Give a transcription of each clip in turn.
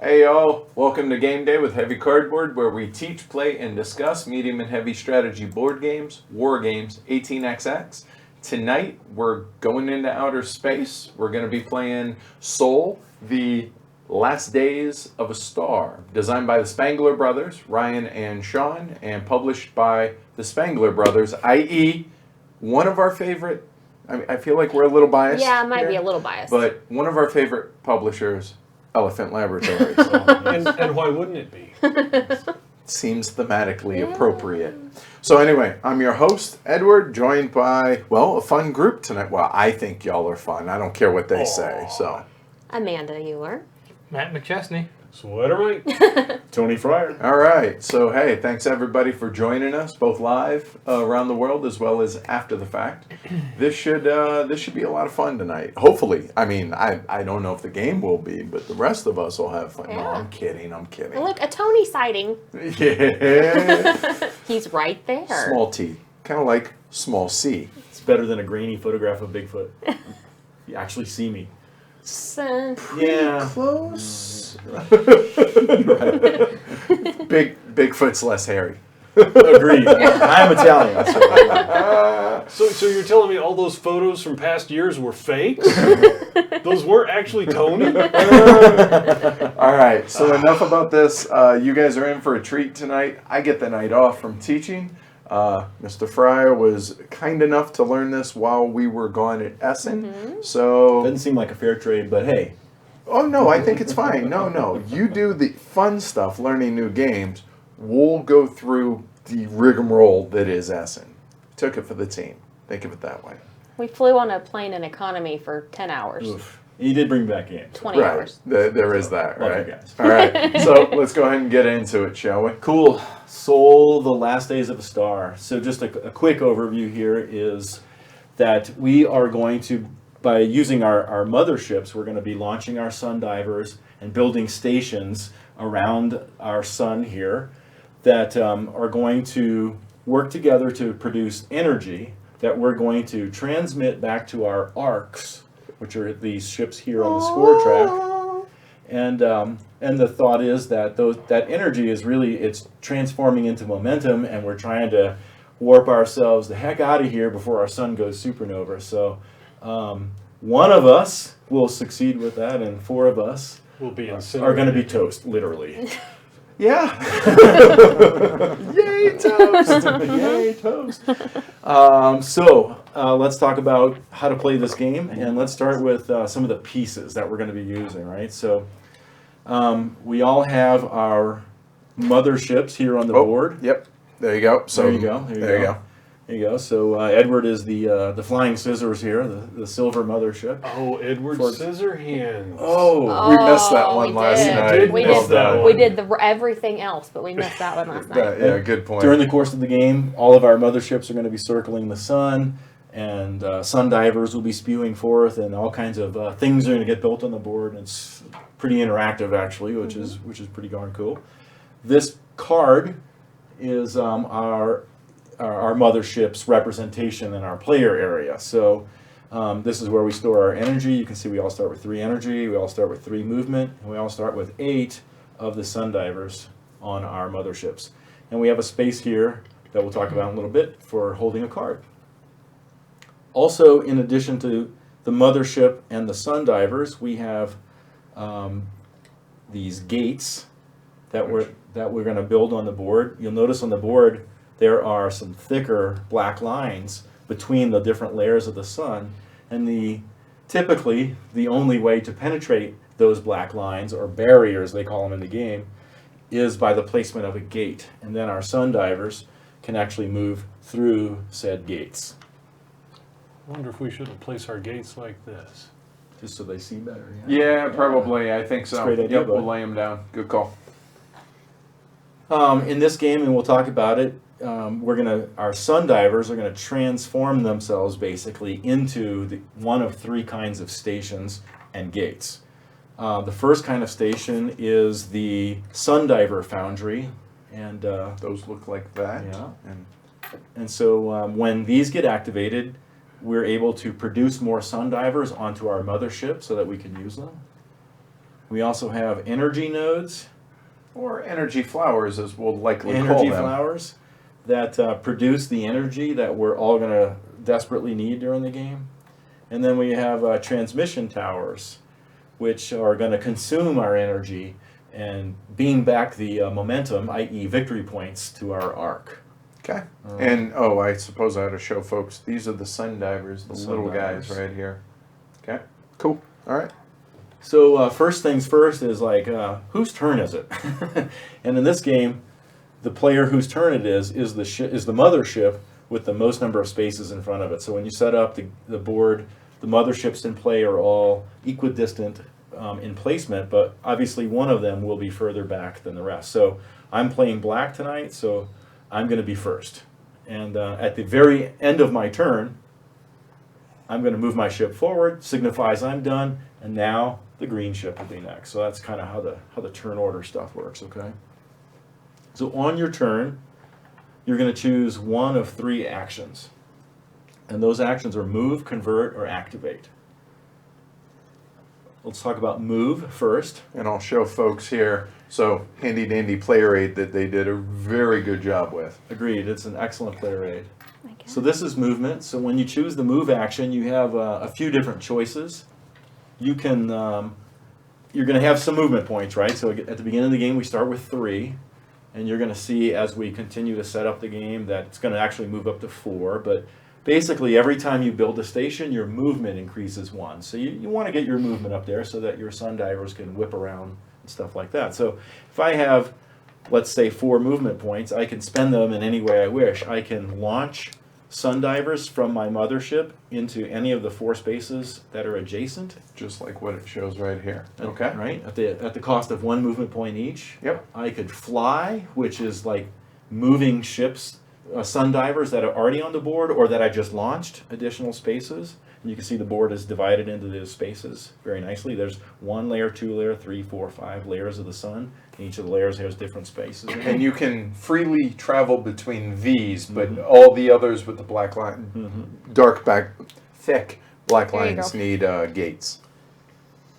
Hey y'all, welcome to Game Day with Heavy Cardboard, where we teach, play, and discuss medium and heavy strategy board games, war games, 18xx. Tonight, we're going into outer space. We're going to be playing Soul, the Last Days of a Star, designed by the Spangler brothers, Ryan and Sean, and published by the Spangler brothers, i.e., one of our favorite, I feel like we're a little biased. Yeah, it might here, be a little biased. But one of our favorite publishers, Elephant Laboratories. And why wouldn't it be? Seems thematically appropriate. So anyway, I'm your host, Edward, joined by, well, a fun group tonight. Well, I think y'all are fun. I don't care what they say. So Amanda Euler. Matt McChesney. Sweater Mike. Tony Fryer. all right. So hey, thanks everybody for joining us, both live around the world as well as after the fact. This should be a lot of fun tonight. Hopefully. I mean, I don't know if the game will be, but the rest of us will have fun. No, Yeah. I'm kidding. Look, a Tony sighting. Yeah. He's right there. Small T, kind of like small C. It's better than a grainy photograph of Bigfoot. You actually see me. Yeah. Close. Right. Bigfoot's less hairy. Agreed. I'm Italian. So you're telling me all those photos from past years were fakes? Those weren't actually Tony? All right, so enough about this. You guys are in for a treat tonight. I get the night off from teaching. Mr. Fryer was kind enough to learn this while we were gone at Essen. So, Doesn't seem like a fair trade, but hey. oh no, I think it's fine. No, you do the fun stuff, learning new games. We'll go through the rigmarole that is Essen. Took it for the team. Think of it that way. We flew on a plane in economy for 10 hours. Oof. You did bring back games. 20 Right, hours. there is that, Love right? you guys. All right, so let's go ahead and get into it, shall we? Cool. Soul, the Last Days of a Star. So just a quick overview here is that we are going to, by using our motherships, we're going to be launching our sun divers and building stations around our sun here that are going to work together to produce energy that we're going to transmit back to our arcs, which are these ships here on the score track. And the thought is that that energy is really, it's transforming into momentum, and we're trying to warp ourselves the heck out of here before our sun goes supernova. So one of us will succeed with that, and four of us We'll be are going to be toast, literally. Yeah. Yay, toast. Yay, toast. So let's talk about how to play this game, and let's start with some of the pieces that we're going to be using, right? So we all have our motherships here on the board. Yep. There you go. So There you go. There you go. There you go. So Edward is the flying scissors here, the silver mothership. Oh, Edward Scissorhands. Oh, we missed that one last night. We Missed that did. one. We did everything else, but we missed that one last night. Yeah, good point. During the course of the game, all of our motherships are going to be circling the sun, and sun divers will be spewing forth, and all kinds of things are going to get built on the board. And it's pretty interactive, actually, which is pretty darn cool. This card is our mothership's representation in our player area. So this is where we store our energy. You can see we all start with 3 energy, we all start with 3 movement, and we all start with 8 of the sun divers on our motherships. And we have a space here that we'll talk about in a little bit for holding a card. Also, in addition to the mothership and the sun divers, we have these gates that we're going to build on the board. You'll notice on the board there are some thicker black lines between the different layers of the sun, and typically the only way to penetrate those black lines, or barriers they call them in the game, is by the placement of a gate, and then our sun divers can actually move through said gates. I wonder if we shouldn't place our gates like this. Just so they see better. Yeah, probably. I think so. Great idea, Yep, we'll bud. lay them down. Good call. In this game, and we'll talk about it, our sun divers are gonna transform themselves basically into one of 3 kinds of stations and gates. The first kind of station is the sun diver foundry, and Those look like that. Yeah. And and so when these get activated, we're able to produce more sun divers onto our mothership so that we can use them. We also have energy nodes, Or energy flowers, as we'll likely call energy them. flowers that produce the energy that we're all going to desperately need during the game. And then we have transmission towers, which are going to consume our energy and beam back the momentum, i.e. victory points, to our arc. Okay. And, oh, I suppose I ought to show folks, these are the sun divers, the Sun little guys divers. right here. Okay. Cool. All right. So first things first is like, whose turn is it? And in this game, the player whose turn it is the mothership with the most number of spaces in front of it. So when you set up the board, the motherships in play are all equidistant in placement, but obviously one of them will be further back than the rest. So I'm playing black tonight, so I'm going to be first. And at the very end of my turn, I'm going to move my ship forward, signifies I'm done, and now the green ship will be next. So that's kind of how the turn order stuff works, okay? So on your turn, you're going to choose one of 3 actions. And those actions are move, convert, or activate. Let's talk about move first. And I'll show folks here. So, handy dandy player aid that they did a very good job with. Agreed, it's an excellent player aid. I guess. So this is movement. So when you choose the move action, you have a few different choices. You can, you're going to have some movement points, right? So at the beginning of the game, we start with 3. And you're going to see as we continue to set up the game that it's going to actually move up to 4. But basically, every time you build a station, your movement increases 1. So you want to get your movement up there so that your sun divers can whip around and stuff like that. So if I have, let's say, 4 movement points, I can spend them in any way I wish. I can launch sun divers from my mothership into any of the 4 spaces that are adjacent. Just like what it shows right here. Okay. Right? At the cost of 1 movement point each. Yep. I could fly, which is like moving ships, sun divers that are already on the board or that I just launched additional spaces. And you can see the board is divided into those spaces very nicely. There's 1 layer, 2 layer, 3, 4, 5 layers of the sun. And each of the layers has different spaces. And you can freely travel between these, but all the others with the black line, thick black There you lines go. need gates.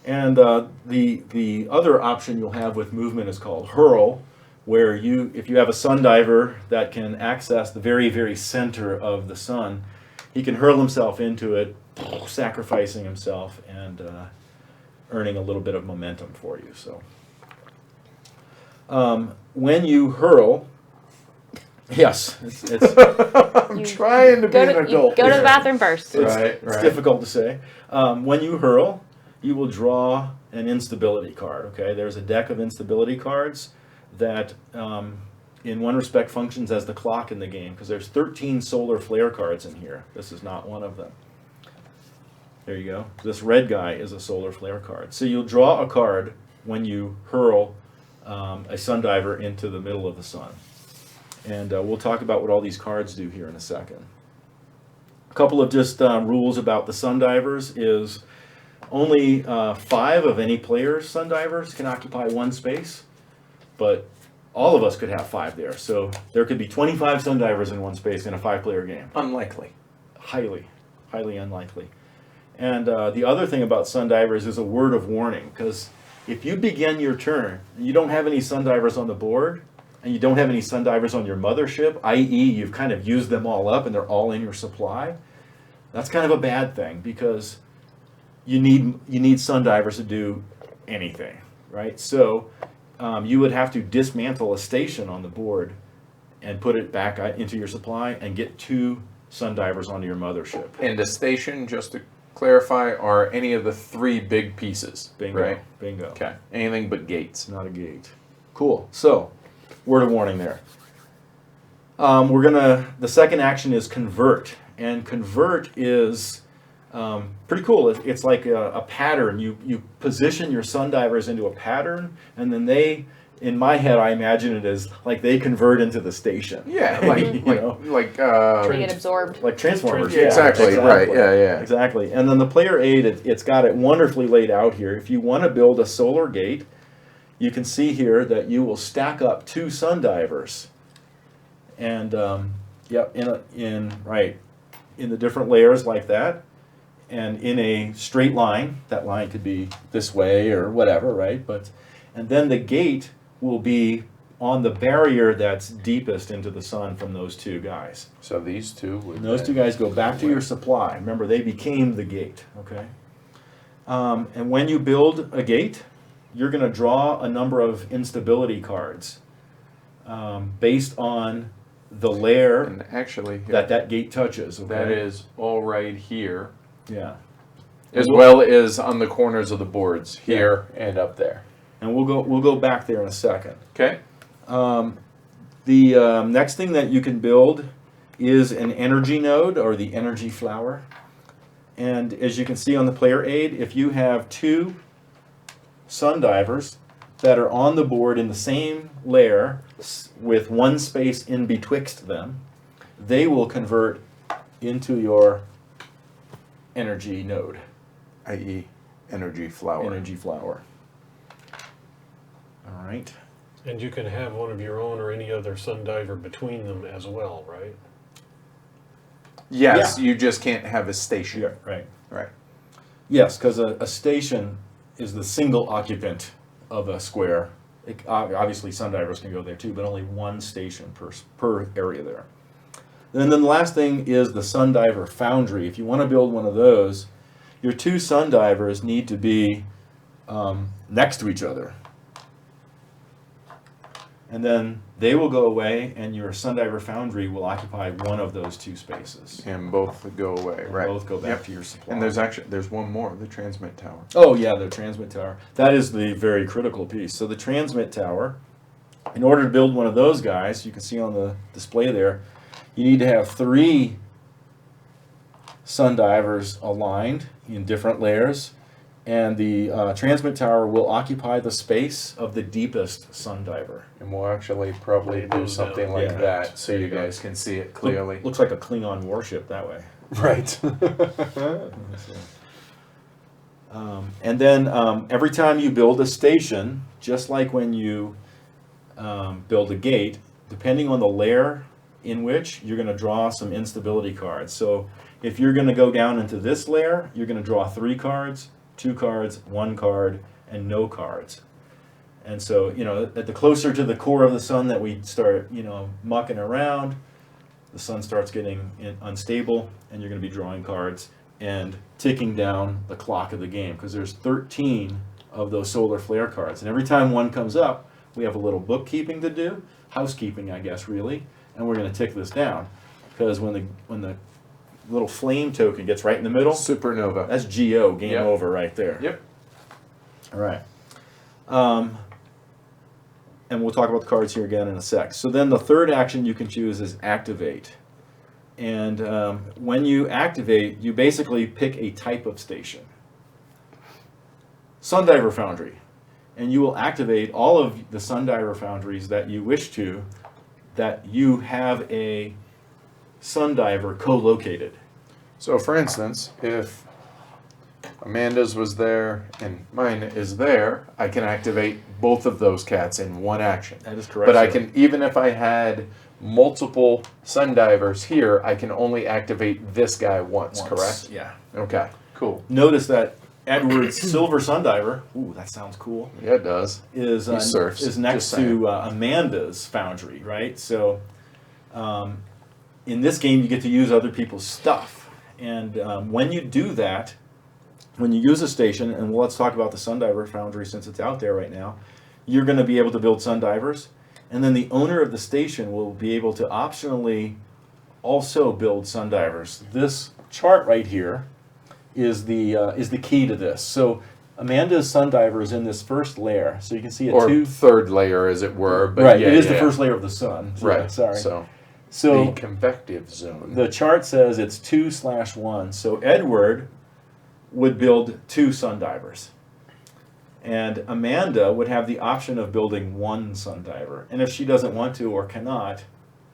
And the other option you'll have with movement is called hurl, where if you have a sun diver that can access the very, very center of the sun, he can hurl himself into it, sacrificing himself and earning a little bit of momentum for you. So when you hurl, yes, it's I'm trying to be an You adult. go to here. the bathroom first. Right. It's difficult to say. When you hurl, you will draw an instability card. Okay, there's a deck of instability cards that, in one respect, functions as the clock in the game because there's 13 solar flare cards in here. This is not one of them. There you go. This red guy is a solar flare card. So you'll draw a card when you hurl a sun diver into the middle of the sun. And we'll talk about what all these cards do here in a second. A couple of just rules about the sun divers is only 5 of any player's sun divers can occupy 1 space, but all of us could have 5 there. So there could be 25 sun divers in 1 space in a 5-player game. Unlikely. Highly unlikely. And the other thing about sun divers is a word of warning, because if you begin your turn and you don't have any sun divers on the board, and you don't have any sun divers on your mothership, i.e. you've kind of used them all up and they're all in your supply, that's kind of a bad thing because you need sun divers to do anything, right? So you would have to dismantle a station on the board and put it back into your supply and get 2 sun divers onto your mothership. And a station, just to clarify, are any of the 3 big pieces. Bingo. Right? Bingo. Okay. Anything but gates. Not a gate. Cool. So, word of warning there. The second action is convert. And convert is pretty cool. It's like a pattern. You position your sun divers into a pattern, and then in my head, I imagine it as like they convert into the station. Yeah, like They get absorbed. like Transformers. Yeah, exactly, right, yeah. Exactly. And then the player aid, it's got it wonderfully laid out here. If you want to build a solar gate, you can see here that you will stack up 2 sun divers. And in the different layers like that. and in a straight line. That line could be this way or whatever, right? And then the gate will be on the barrier that's deepest into the sun from those two guys. So these two would. And those two guys go back to your supply. Remember, they became the gate, okay? And when you build a gate, you're going to draw a number of instability cards based on the layer And actually, that gate touches, okay? that is all right here, Yeah. as well as on the corners of the boards here and up there. And we'll go back there in a second. Okay. The next thing that you can build is an energy node, or the energy flower. And as you can see on the player aid, if you have two sun divers that are on the board in the same layer with one space in betwixt them, they will convert into your energy node. I.e. energy flower. Energy flower. All right. And you can have one of your own or any other sun diver between them as well, right? Yes, Yeah. you just can't have a station. Yeah, right. Right. Yes, because a station is the single occupant of a square. Obviously, sun divers can go there too, but only one station per area there. And then the last thing is the sun diver foundry. If you want to build one of those, your two sun divers need to be next to each other. And then they will go away, and your sun diver foundry will occupy one of those two spaces. And both go away, And right? both go back Yep. to your supply. And there's one more, the transmit tower. Oh yeah, the transmit tower. That is the very critical piece. So the transmit tower, in order to build one of those guys, you can see on the display there, you need to have 3 sun divers aligned in different layers, and the transmit tower will occupy the space of the deepest sun diver. And we'll actually probably Lay do those something down. like Yeah. that so There you you go. guys can see it clearly. Looks like a Klingon warship that way. Right. And then every time you build a station, just like when you build a gate, depending on the layer in which, you're going to draw some instability cards. So if you're going to go down into this layer, you're going to draw 3 cards, 2 cards, 1 card, and no cards. And so, at the closer to the core of the sun that we start, mucking around, the sun starts getting unstable, and you're going to be drawing cards and ticking down the clock of the game, because there's 13 of those solar flare cards. And every time one comes up, we have a little bookkeeping to do, housekeeping, I guess, really, and we're going to tick this down, because when the little flame token gets right in the middle, Supernova. that's GO, game Yep. over right there. Yep. All right. And we'll talk about the cards here again in a sec. So then the third action you can choose is activate. And when you activate, you basically pick a type of station. Sundiver Foundry. And you will activate all of the Sundiver Foundries that you wish to, that you have a Sundiver co-located. So for instance, if Amanda's was there and mine is there, I can activate both of those cats in one action. That is correct. But I sir. can, even if I had multiple Sundivers here, I can only activate this guy once, correct? Yeah. Okay, cool. Notice that Edward's Silver Sundiver, ooh, that sounds cool, Yeah, it does. is He surfs, is next just saying. to Amanda's Foundry, right? So in this game, you get to use other people's stuff. And when you do that, when you use a station, and let's talk about the Sundiver Foundry since it's out there right now, you're going to be able to build Sundivers. And then the owner of the station will be able to optionally also build Sundivers. This chart right here is the key to this. So Amanda's Sundiver is in this first layer. So you can see Or third layer, as it were. But right, yeah, it is yeah. the first layer of the sun. So, Right, sorry. So So the convective zone. the chart says it's 2/1. So Edward would build 2 Sundivers. And Amanda would have the option of building 1 Sundiver. And if she doesn't want to or cannot,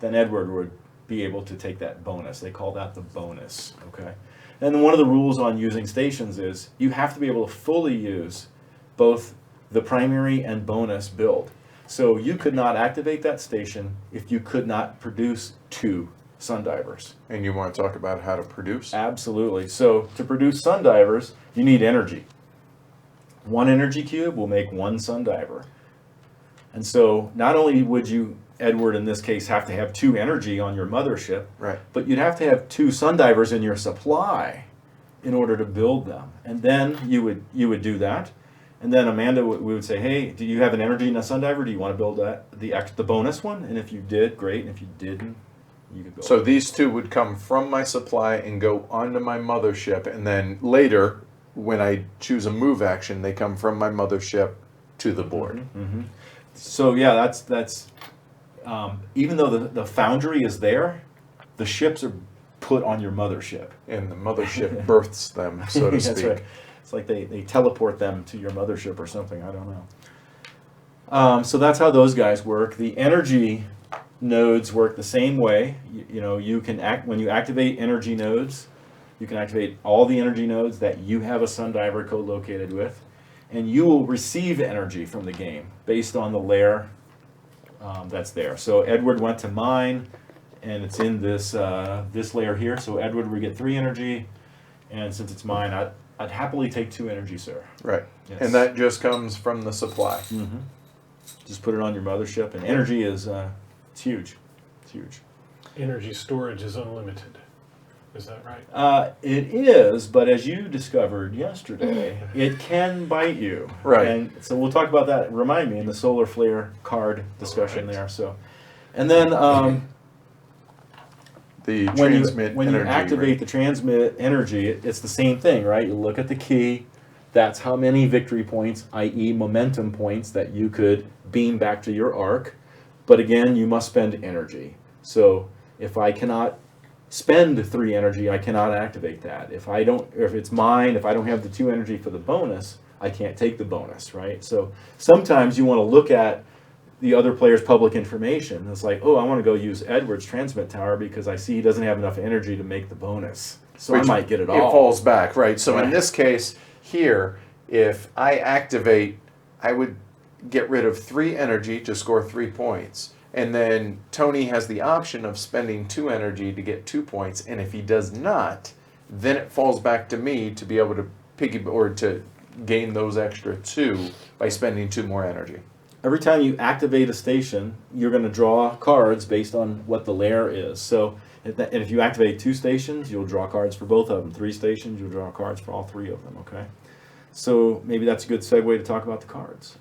then Edward would be able to take that bonus. They call that the bonus, okay? And one of the rules on using stations is you have to be able to fully use both the primary and bonus build. So you could not activate that station if you could not produce 2 sundivers. And you want to talk about how to produce? Absolutely. So to produce sundivers, you need energy. One energy cube will make one sundiver. And so not only would you, Edward, in this case, have to have 2 energy on your mothership, Right. but you'd have to have 2 sundivers in your supply in order to build them. And then you would do that. And then Amanda, we would say, hey, do you have an energy in a sundiver? Do you want to build the bonus one? And if you did, great. And if you didn't, you could build So these 2 would come from my supply and go onto my mothership, and then later, when I choose a move action, they come from my mothership to the board. Mm-hmm. So yeah, that's even though the foundry is there, the ships are put on your mothership. And the mothership births them, so to That's speak. right. It's like they teleport them to your mothership or something. I don't know. So that's how those guys work. The energy nodes work the same way. You can when you activate energy nodes, you can activate all the energy nodes that you have a sundiver co-located with, and you will receive energy from the game based on the layer that's there. So Edward went to mine, and it's in this layer here. So Edward would get 3 energy, and since it's mine, I'd happily take 2 energy, sir. Right. Yes. And that just comes from the supply. Mm-hmm. Just put it on your mothership, and energy is it's huge. It's huge. Energy storage is unlimited. Is that right? It is, but as you discovered yesterday, it can bite you. Right. And so we'll talk about that. Remind me in the solar flare card discussion Right. there. So, and then The when transmit you energy. activate the transmit energy, it's the same thing, right? You look at the key. That's how many victory points, i.e., momentum points, that you could beam back to your arc. But again, you must spend energy. So if I cannot spend 3 energy, I cannot activate that. If it's mine, if I don't have the 2 energy for the bonus, I can't take the bonus, right? So sometimes you want to look at the other player's public information. It's like, oh, I want to go use Edward's transmit tower because I see he doesn't have enough energy to make the bonus. So I might get it all. It falls back, right? So in Right. this case here, if I activate, I would get rid of 3 energy to score 3 points. And then Tony has the option of spending 2 energy to get 2 points. And if he does not, then it falls back to me to be able to to gain those extra 2 by spending 2 more energy. Every time you activate a station, you're going to draw cards based on what the layer is. So, if you activate 2 stations, you'll draw cards for both of them. 3 stations, you'll draw cards for all 3 of them, okay? So maybe that's a good segue to talk about the cards.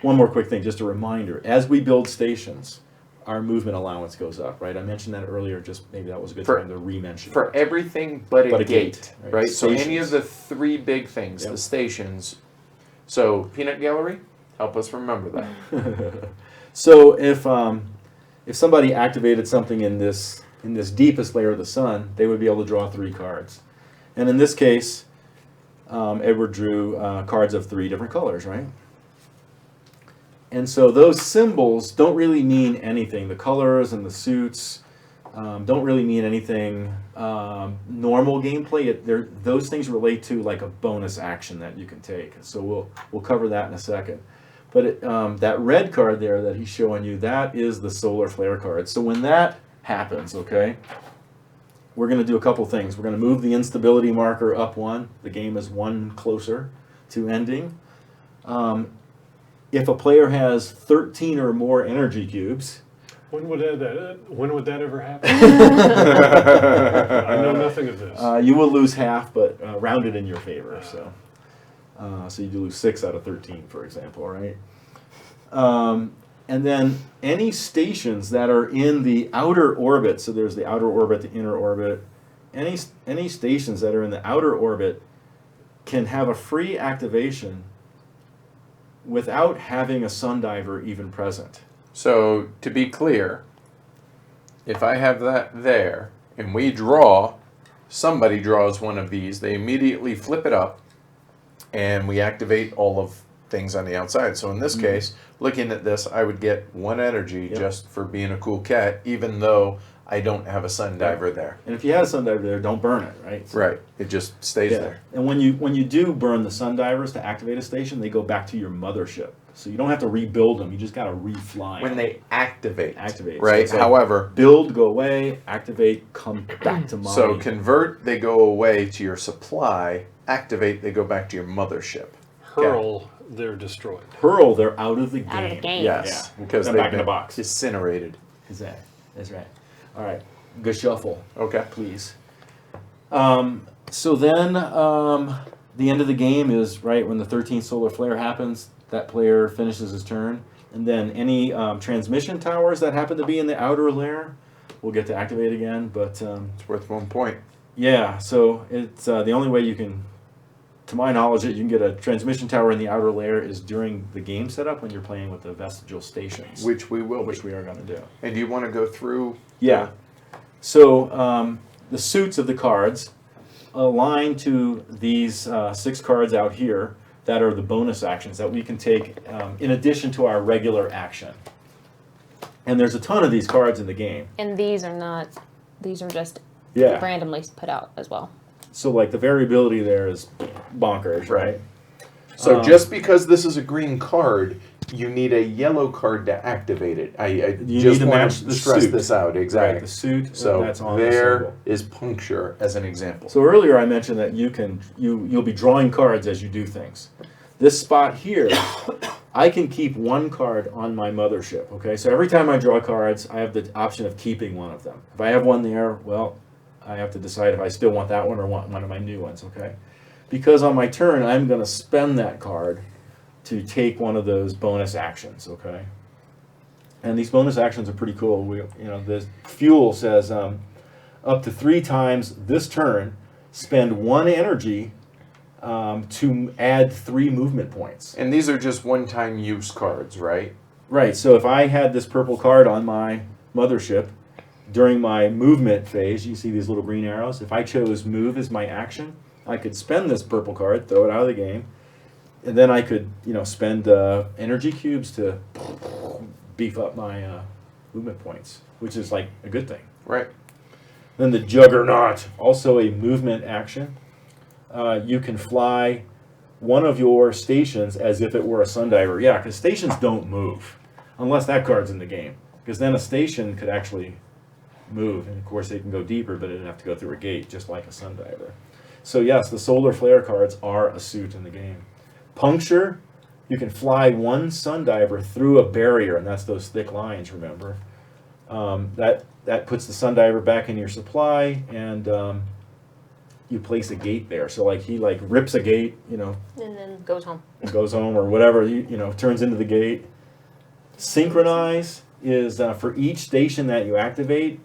One more quick thing, just a reminder. As we build stations, our movement allowance goes up, right? I mentioned that earlier, just maybe that was a good time to re-mention. For everything but a gate, right? right? So any Stations. of the 3 big things, Yep. the stations. So peanut gallery, help us remember that. So if somebody activated something in this deepest layer of the sun, they would be able to draw 3 cards. And in this case, Edward drew cards of 3 different colors, right? And so those symbols don't really mean anything. The colors and the suits don't really mean anything. Normal gameplay, those things relate to like a bonus action that you can take. So we'll cover that in a second. But that red card there that he's showing you, that is the solar flare card. So when that happens, okay, we're going to do a couple things. We're going to move the instability marker up 1. The game is 1 closer to ending. If a player has 13 or more energy cubes, When would that ever happen? I know nothing of this. you will lose half, but rounded in your favor. So you do lose 6 out of 13, for example, right? And then any stations that are in the outer orbit, so there's the outer orbit, the inner orbit, any stations that are in the outer orbit can have a free activation without having a sundiver even present. So to be clear, if I have that there and we draw, somebody draws one of these, they immediately flip it up and we activate all of things on the outside. So in this case, looking at this, I would get 1 energy just for being a cool cat, even though I don't have a sundiver there. And if you have a sundiver there, don't burn it, right? So, Right. It just stays there. And when you do burn the sundivers to activate a station, they go back to your mothership. So you don't have to rebuild them. You just got to refly When them. they activate. Activate. So Right. it's like However, build, go away, activate, come back to mine. so convert, they go away to your supply. Activate, they go back to your mothership. Hurl, they're destroyed. Hurl, they're out of the game. Out of the game. Yes, Yeah. because Put them they've back in the been box. incinerated. That's right. All right. Geshuffle, Okay. please. So then the end of the game is, right, when the 13th solar flare happens, that player finishes his turn. And then any transmission towers that happen to be in the outer layer will get to activate again. But It's worth 1 point. yeah, so it's the only way you can, to my knowledge, that you can get a transmission tower in the outer layer is during the game setup when you're playing with the vestigial stations, Which we will which be. we are going to do. And do you want to go through? Yeah. So the suits of the cards align to these 6 cards out here that are the bonus actions that we can take in addition to our regular action. And there's a ton of these cards in the game. And these are not. These are just Yeah. randomly put out as well. So like the variability there is bonkers, right? So just because this is a green card, you need a yellow card to activate it. I You just need to want match to the stress suit. this out. Exactly. Right, the suit So that's on the there symbol. is puncture as an example. So earlier I mentioned that you'll be drawing cards as you do things. This spot here, I can keep 1 card on my mothership. Okay, so every time I draw cards, I have the option of keeping one of them. If I have one there, well, I have to decide if I still want that one or want one of my new ones. Okay, because on my turn I'm going to spend that card to take one of those bonus actions. Okay, and these bonus actions are pretty cool. The fuel says up to 3 times this turn, spend 1 energy to add 3 movement points. And these are just one-time use cards, right? Right, so if I had this purple card on my mothership during my movement phase, you see these little green arrows. If I chose move as my action, I could spend this purple card, throw it out of the game, and then I could, spend energy cubes to beef up my movement points, which is like a good thing. Right. Then the Juggernaut, also a movement action. You can fly one of your stations as if it were a sundiver. Yeah, because stations don't move unless that card's in the game. Because then a station could actually move, and of course they can go deeper, but it'd have to go through a gate, just like a sundiver. So yes, the solar flare cards are a suit in the game. Puncture, you can fly 1 sundiver through a barrier, and that's those thick lines, remember. That puts the sundiver back in your supply, and you place a gate there. So like he rips a gate, And then goes home. and goes home or whatever, turns into the gate. Synchronize is for each station that you activate,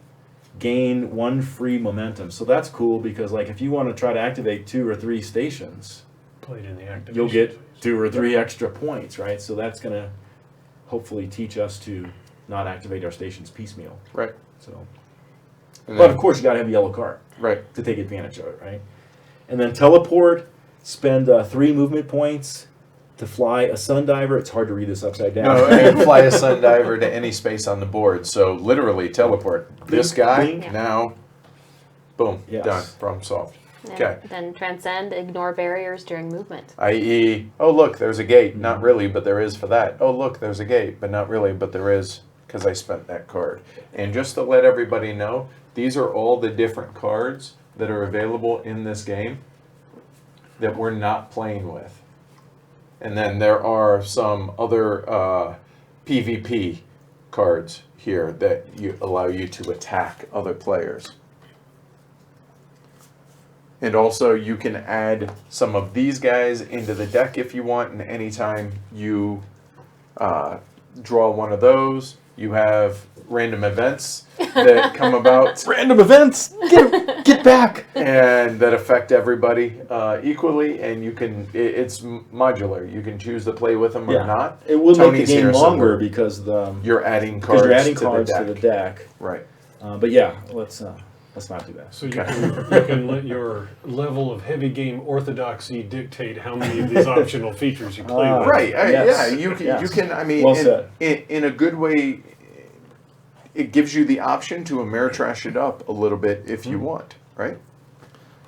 gain 1 free momentum. So that's cool because if you want to try to activate 2 or 3 stations, Played in the activation you'll get phase. 2 or 3 extra points, right? So that's going to hopefully teach us to not activate our stations piecemeal. Right. So, And but then- of course you got to have a yellow card Right. to take advantage of it, right? And then teleport, spend 3 movement points to fly a sundiver. It's hard to read this upside down. No, and fly a sundiver to any space on the board. So literally teleport. This guy, blink. now, boom, Yes. done. Problem solved. And Okay. Then transcend, ignore barriers during movement. I.e., oh, look, there's a gate. Not really, but there is for that. Oh, look, there's a gate, but not really, but there is because I spent that card. And just to let everybody know, these are all the different cards that are available in this game that we're not playing with. And then there are some other PvP cards here that allow you to attack other players. And also you can add some of these guys into the deck if you want, and anytime you draw one of those, you have random events that come about. Random events. Get back. And that affect everybody equally, and you can. It's modular. You can choose to play with them or not. It will Tony's make the game here longer somewhere. because You're adding cards, you're adding to, cards the to the deck. deck. Right. But yeah, let's not do that. So you can let your level of heavy game orthodoxy dictate how many of these optional features you play with. Right. Yes. Yeah. You can. Yes. You can. I mean, Well said. in a good way, it gives you the option to Ameritrash it up a little bit if you want. Right.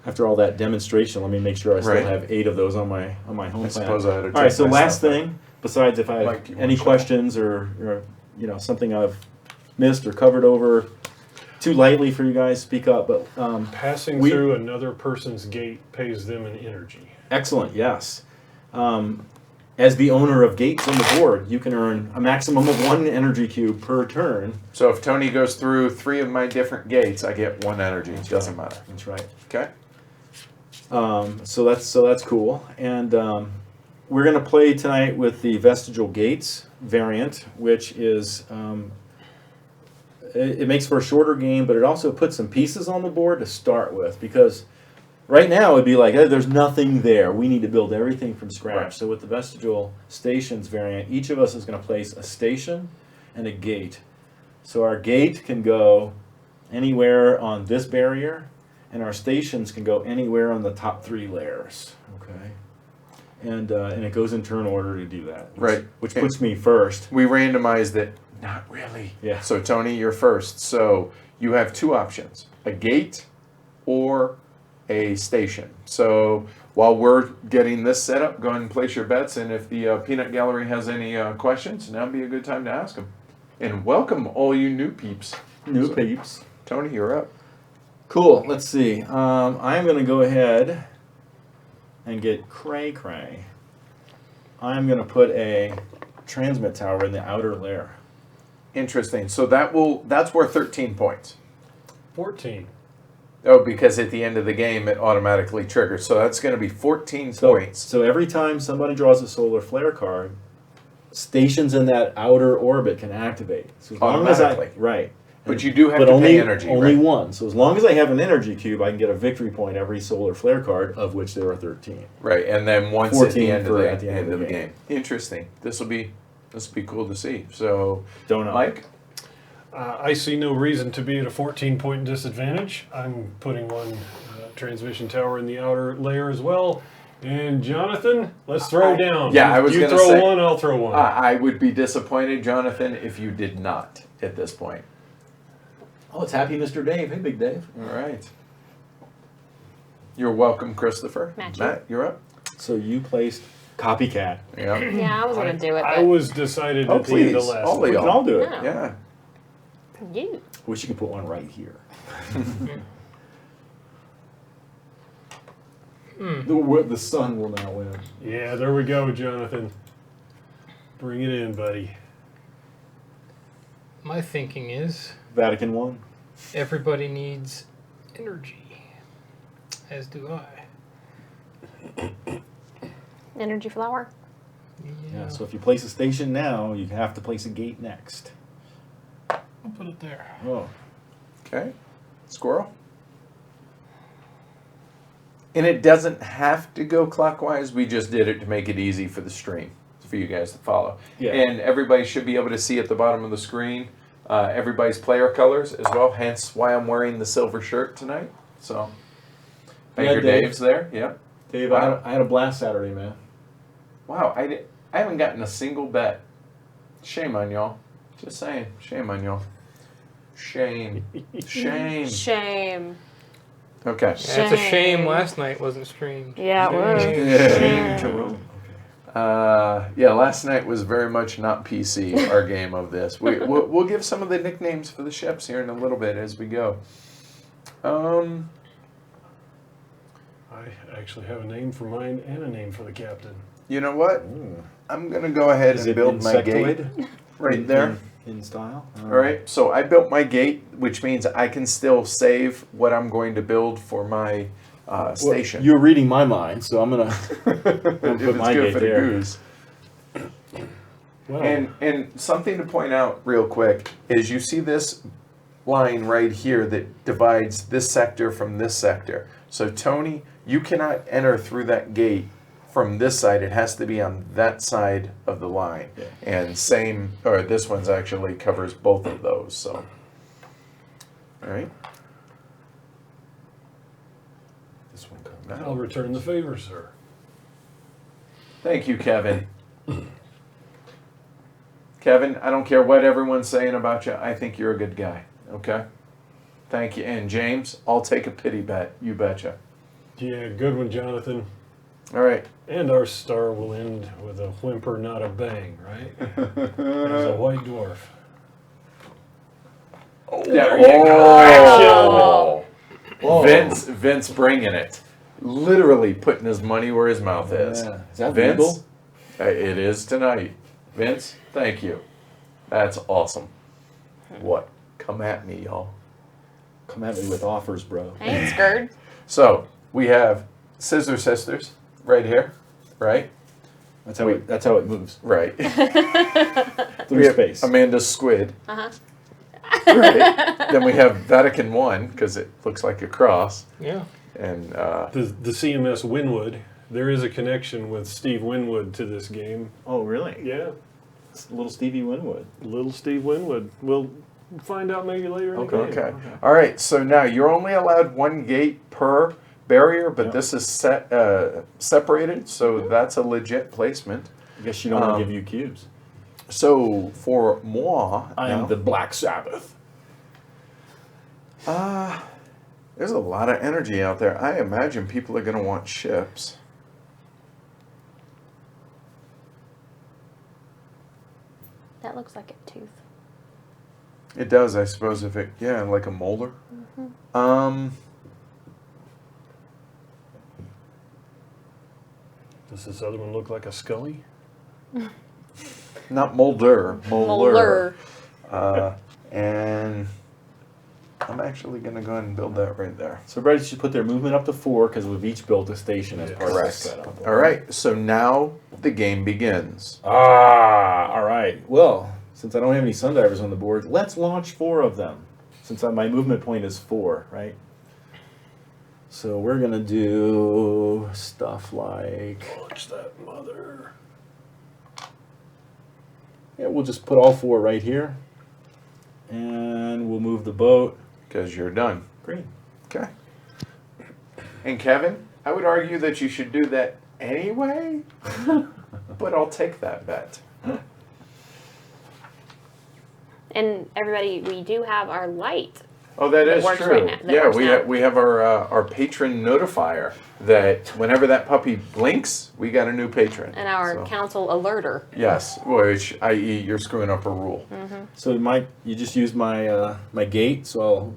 After all that demonstration, let me make sure I still Right. have 8 of those on my home I planet. suppose I ought to All right, check so my last stuff out. thing, besides if I have Mike, you any want to questions or something I've missed or covered over too lightly for you guys, speak up. But Passing We- through another person's gate pays them an energy. excellent, yes. As the owner of gates on the board, you can earn a maximum of 1 energy cube per turn. So if Tony goes through 3 of my different gates, I get 1 energy. It doesn't matter. That's right. Okay. So that's cool. And we're going to play tonight with the Vestigial Gates variant, which is it makes for a shorter game, but it also puts some pieces on the board to start with, because right now it'd be like, hey, there's nothing there. We need to build everything from scratch. Right. So with the Vestigial Stations variant, each of us is going to place a station and a gate. So our gate can go anywhere on this barrier, and our stations can go anywhere on the top 3 layers. Okay. And it goes in turn order to do that. Right. Which puts me first. We randomized it. Not really. Yeah. So Tony, you're first. So you have 2 options: a gate or a station. So while we're getting this set up, go ahead and place your bets. And if the peanut gallery has any questions, now would be a good time to ask them. And welcome all you new peeps. New peeps. Tony, you're up. Cool. Let's see. I'm going to go ahead and get cray. I'm going to put a transmit tower in the outer layer. Interesting. So that's worth 13 points. 14. Oh, because at the end of the game it automatically triggers. So that's going to be 14 points. So every time somebody draws a solar flare card, stations in that outer orbit can activate. So as long as Automatically. right. But you do have But to only pay energy, only right? 1. So as long as I have an energy cube, I can get a victory point every solar flare card, of which there are 13. Right, and then once at the 14 end for of at the end of the game. Interesting. This will be cool to see. So, Don't know. Mike, I see no reason to be at a 14-point disadvantage. I'm putting 1 transmission tower in the outer layer as well. And Jonathan, let's throw down. yeah, I was You gonna throw say- 1, I'll throw 1. I would be disappointed, Jonathan, if you did not at this point. Oh, it's Happy Mr. Dave. Hey, Big Dave. All right. You're welcome, Christopher. Matthew. Matt, you're up. So you placed copycat. Yeah. Yeah, I was gonna do it, I but was decided Oh, at the end of please. last All of We week. can all do it. No. Yeah. you. Wish you could put one right here. The sun will now win. Yeah, there we go, Jonathan. Bring it in, buddy. My thinking is Vatican I. everybody needs energy, as do I. Energy flower. Yeah. So if you place a station now, you have to place a gate next. I'll put it there. Oh. Okay. Squirrel. And it doesn't have to go clockwise. We just did it to make it easy for the stream, for you guys to follow. Yeah. And everybody should be able to see at the bottom of the screen everybody's player colors as well. Hence why I'm wearing the silver shirt tonight. So, Banker Dave. Dave's there. Yep. Dave, Wow. I had a blast Saturday, man. Wow. I haven't gotten a single bet. Shame on y'all. Just saying. Shame on y'all. Shame. Shame. Shame. Okay. Yeah, it's a shame Shame. last night wasn't streamed. Yeah, it was. Yeah. Shame. Yeah, last night was very much not PC, our game of this. We'll give some of the nicknames for the ships here in a little bit as we go. I actually have a name for mine and a name for the captain. You know what? I'm going to go ahead Is and it build my gate insectoid? right there. In style? All right, so I built my gate, which means I can still save what I'm going to build for my station. You're reading my mind, so I'm gonna if put it's my good gate for the there. goose. Well, And something to point out real quick is you see this line right here that divides this sector from this sector. So Tony, you cannot enter through that gate from this side. It has to be on that side of the line. Yeah. And same, or this one's actually covers both of those. So, all right. This one comes I'll out. return the favor, sir. Thank you, Kevin. Kevin, I don't care what everyone's saying about you. I think you're a good guy. Okay? Thank you. And James, I'll take a pity bet. You betcha. Yeah, good one, Jonathan. All right. And our star will end with a whimper, not a bang, right? As a white dwarf. There you go. Whoa. Vince bringing it. Literally putting his money where his mouth is. Yeah. Is that Vince, legal? it is tonight. Vince, thank you. That's awesome. What? Come at me, y'all. Come at me with offers, bro. I ain't scared. So we have Scissor Sisters right here, right? That's how it moves. Right. Through We have space. Amanda's Squid. Uh-huh. Right. Then we have Vatican I because it looks like a cross. Yeah. And The CMS Winwood. There is a connection with Steve Winwood to this game. Oh, really? Yeah, It's little Stevie Winwood. little Steve Winwood. We'll find out maybe later in the game. okay. All right. So now you're only allowed one gate per barrier, but Yep. this is separated, so that's a legit placement. I guess you don't want to give you cubes. So for moi, I am the Black Sabbath. there's a lot of energy out there. I imagine people are going to want ships. That looks like a tooth. It does, I suppose, if it, yeah, like a molar. Does this other one look like a Scully? Not molder, molar. Molar. And I'm actually going to go ahead and build that right there. So everybody should put their movement up to 4 because we've each built a station as part of the Correct. setup. All right, so now the game begins. All right. Well, since I don't have any Sundivers on the board, let's launch 4 of them. Since my movement point is 4, right? So we're going to do stuff like... Launch that mother. Yeah, we'll just put all 4 right here. And we'll move the boat. Because you're done. Green. Okay. And Kevin, I would argue that you should do that anyway, but I'll take that bet. And everybody, we do have our light. Oh, that is works true. right now- that Yeah, works we now. we have our patron notifier that whenever that puppy blinks, we got a new patron. And our So, council alerter. yes, which i.e. you're screwing up a rule. So Mike, you just used my my gate, so I'll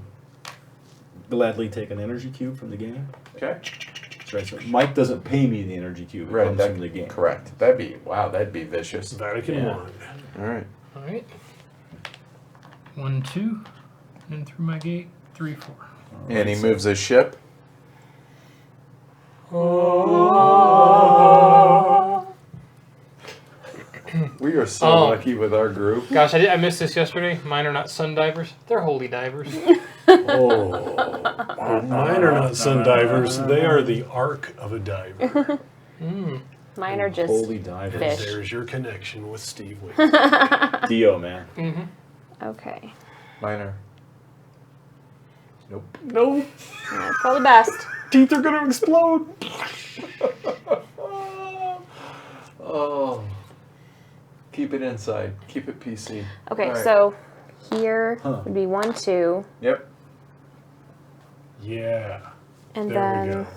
gladly take an energy cube from the game. Okay. That's right. So Mike doesn't pay me the energy cube. It Right. comes from the game. Correct. That'd be vicious. Vatican Yeah. One. All right. All right. 1, 2, and through my gate. 3, 4. And he moves his ship. We are so Oh. lucky with our group. Gosh, I missed this yesterday. Mine are not sun divers; they're holy divers. Oh. Mine are not sun divers. They are the arc of a diver. Mine are just Holy diver. fish. There's your connection with Steve Winwood. Dio, man. Okay. Minor. Nope. No, That's probably best. teeth are gonna explode. Oh. Keep it inside. Keep it PC. Okay, All right. so here Huh. would be 1, 2, Yep. Yeah, and there we then go.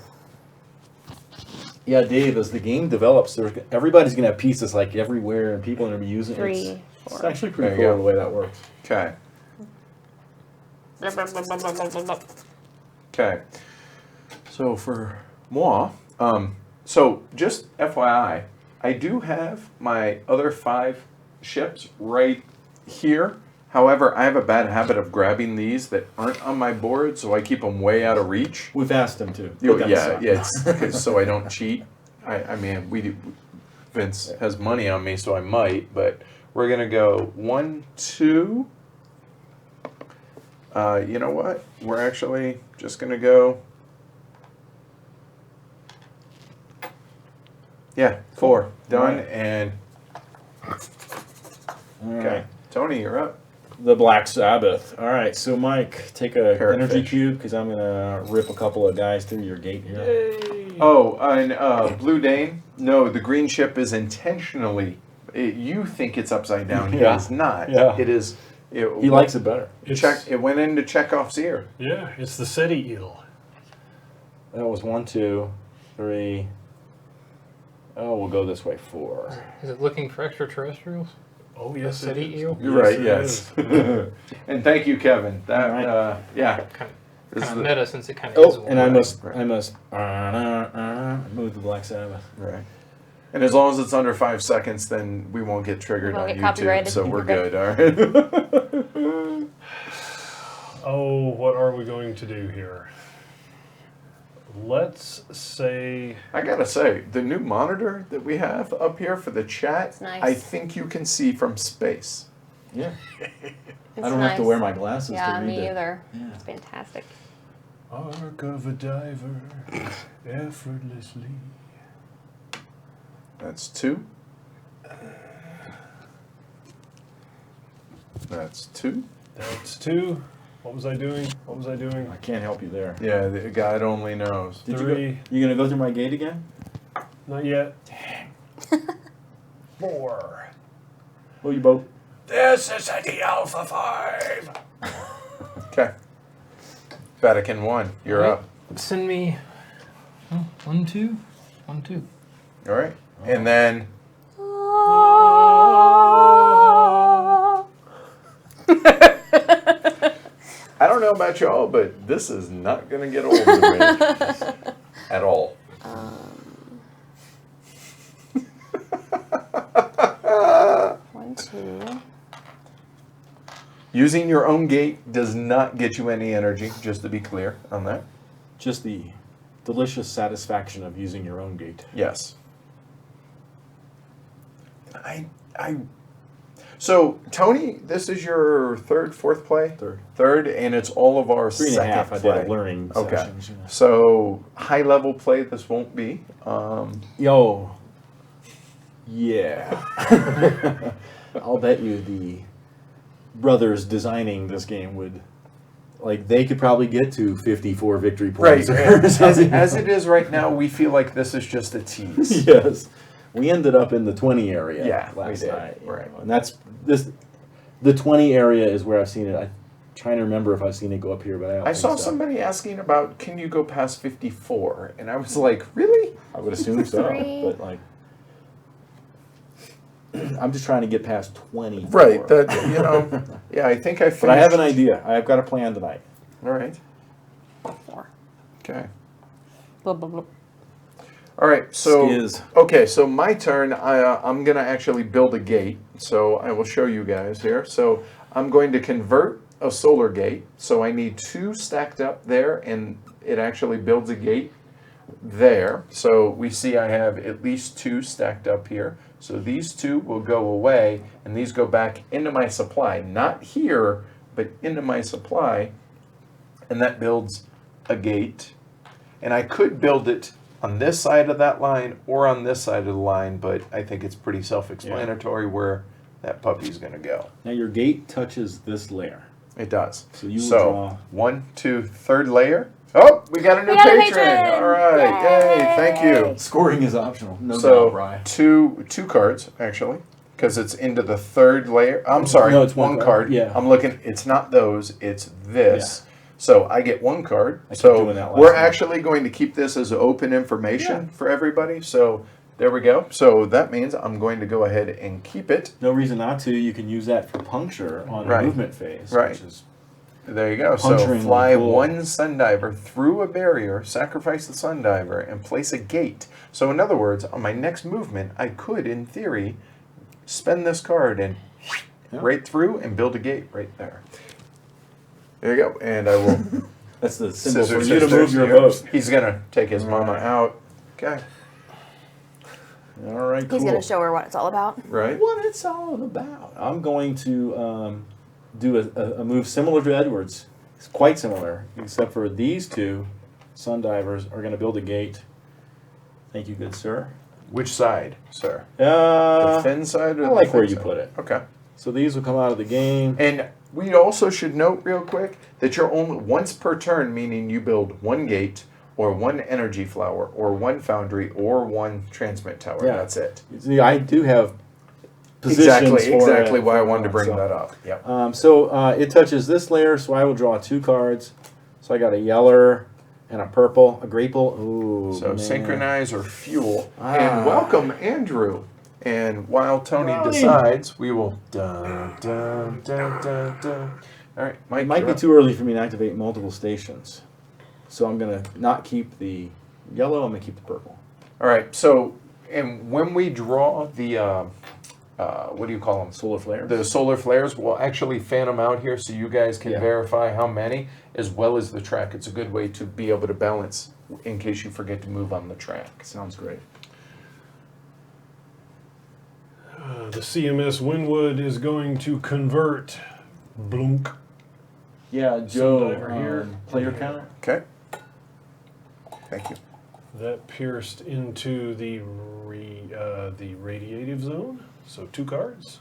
Yeah, Dave, as the game develops, everybody's going to have pieces like everywhere and people are going to be using it. 3, It's 4. actually pretty There you cool go. the way that works. Okay. Okay. So for moi, so just FYI, I do have my other 5 ships right here. However, I have a bad habit of grabbing these that aren't on my board, so I keep them way out of reach. We've asked them to. Yeah, it's so I don't cheat. I mean, Vince has money on me, so I might. But we're gonna go 1, 2. You know what? We're actually just gonna go. Yeah, 4 done, Right. and All okay, right. Tony, you're up. The Black Sabbath. All right, so Mike, take a Parrotfish. energy cube because I'm going to rip a couple of guys through your gate here. Oh, and Blue Dane. No, the green ship is intentionally. You think it's upside down. Yeah. It is not. Yeah. It is. He likes it better. It went into Chekhov's ear. Yeah, it's the SETI eel. That was 1, 2, 3, Oh, we'll go this way. 4. Is it looking for extraterrestrials? Oh, yes, it City is. eel? You're right. it Yes. is. And thank you, Kevin. That Alright. yeah. Kind This is of the- meta since it kind of is Oh, one. and I must Right. move the Black Sabbath. Right. And as long as it's under 5 seconds, then we won't get triggered Won't on get YouTube, copyrighted. so we're Okay. good. All right. Oh, what are we going to do here? Let's say I gotta say, the new monitor that we have up here for the chat, It's nice. I think you can see from space. Yeah. It's I don't have to nice. wear my glasses Yeah, to read me it. either. Yeah. It's fantastic. Arc of a diver, effortlessly. That's 2. That's 2. That's 2. What was I doing? What was I doing? I can't help you there. Yeah, the God only knows. Did 3. you gonna go through my gate again? Not yet. 4. Oh, you both. This is the Alpha 5. Okay. Vatican 1, you're Right. up. Send me 1, 2, 1, 2. All right. And then I don't know about y'all, but this is not going to get old to me at all. One, two. Using your own gate does not get you any energy, just to be clear on that. Just the delicious satisfaction of using your own gate. Yes. So, Tony, this is your third, fourth play? Third, and it's all of our 3.5. second I play. did learning Okay. sessions. Yeah. So, high level play this won't be. Yo. Yeah. I'll bet you the brothers designing this game would, like, they could probably get to 54 victory Right. points. or something. As it is right now, we feel like this is just a tease. Yes. We ended up in the 20 area Yeah, we last did. night. you Right. know, and that's this. The 20 area is where I've seen it. I'm trying to remember if I've seen it go up here, but I don't I think saw so. somebody asking about, can you go past 54? And I was like, really? I would assume so, 3. but like, I'm just trying to get past 20. Right. That, you know, yeah, I think I finished. But I have an idea. I've got a plan tonight. All right. 4. Okay. Blah, blah, blah. All right. So, Skiz. okay. So my turn. I'm going to actually build a gate. So I will show you guys here. So I'm going to convert a solar gate. So I need 2 stacked up there, and it actually builds a gate there. So we see I have at least 2 stacked up here. So these 2 will go away, and these go back into my supply. Not here, but into my supply. And that builds a gate. And I could build it on this side of that line or on this side of the line, but I think it's pretty self-explanatory where that puppy's going to go. Now your gate touches this layer. It does. So you will draw. 1, 2, third layer. Oh, we got a new We got a patron. patron! All right. Yay. Thank you. Scoring is optional. No doubt, So Bri. two cards, actually, because it's into the third layer. I'm sorry, No, it's one one card. card. Yeah. I'm looking, it's not those, it's this. So I get 1 card. I kept So doing that last we're time. actually going to keep this as open information for everybody. So there we go. So that means I'm going to go ahead and keep it. No reason not to. You can use that for puncture on Right. a movement phase. Right. Which is, There you go. So Puncturing fly the pool. 1 sundiver through a barrier, sacrifice the sundiver, and place a gate. So in other words, on my next movement, I could, in theory, spend this card and Yeah. right through and build a gate right there. There you go. And I will that's the symbol for scissors, you to move scissors your here. boat. He's gonna take his mama out. Okay. All right, cool. He's going to show her what it's all about. Right. What it's all about. I'm going to do a move similar to Edward's. It's quite similar, except for these 2 sundivers are going to build a gate. Thank you, good sir. Which side, sir? The Uh, fin side or I the like fin where you side? put it. Okay. So these will come out of the game. And we also should note real quick that you're only once per turn, meaning you build 1 gate or 1 energy flower or 1 foundry or 1 transmit tower. Yeah. That's it. See, I do have positions Exactly for why I it. wanted to bring So, that up. Yep. So it touches this layer, so I will draw 2 cards. So I got a yeller and a purple, a grapple. Ooh, So man. synchronize or fuel. Ah. And welcome, Andrew. And while Tony Ronnie. decides, we will dun dun dun dun dun. All right, Mike. It might you're be up. too early for me to activate multiple stations. So I'm going to not keep the yellow, I'm going to keep the purple. All right. So, and when we draw the what do you call them? Solar flares? The solar flares, we'll actually fan them out here so you guys can Yeah. verify how many, as well as the track. It's a good way to be able to balance in case you forget to move on the track. Sounds great. The CMS Winwood is going to convert. Blunk. Yeah, Joe, diver here. player counter? Okay. Thank you. That pierced into the radiative zone. So 2 cards.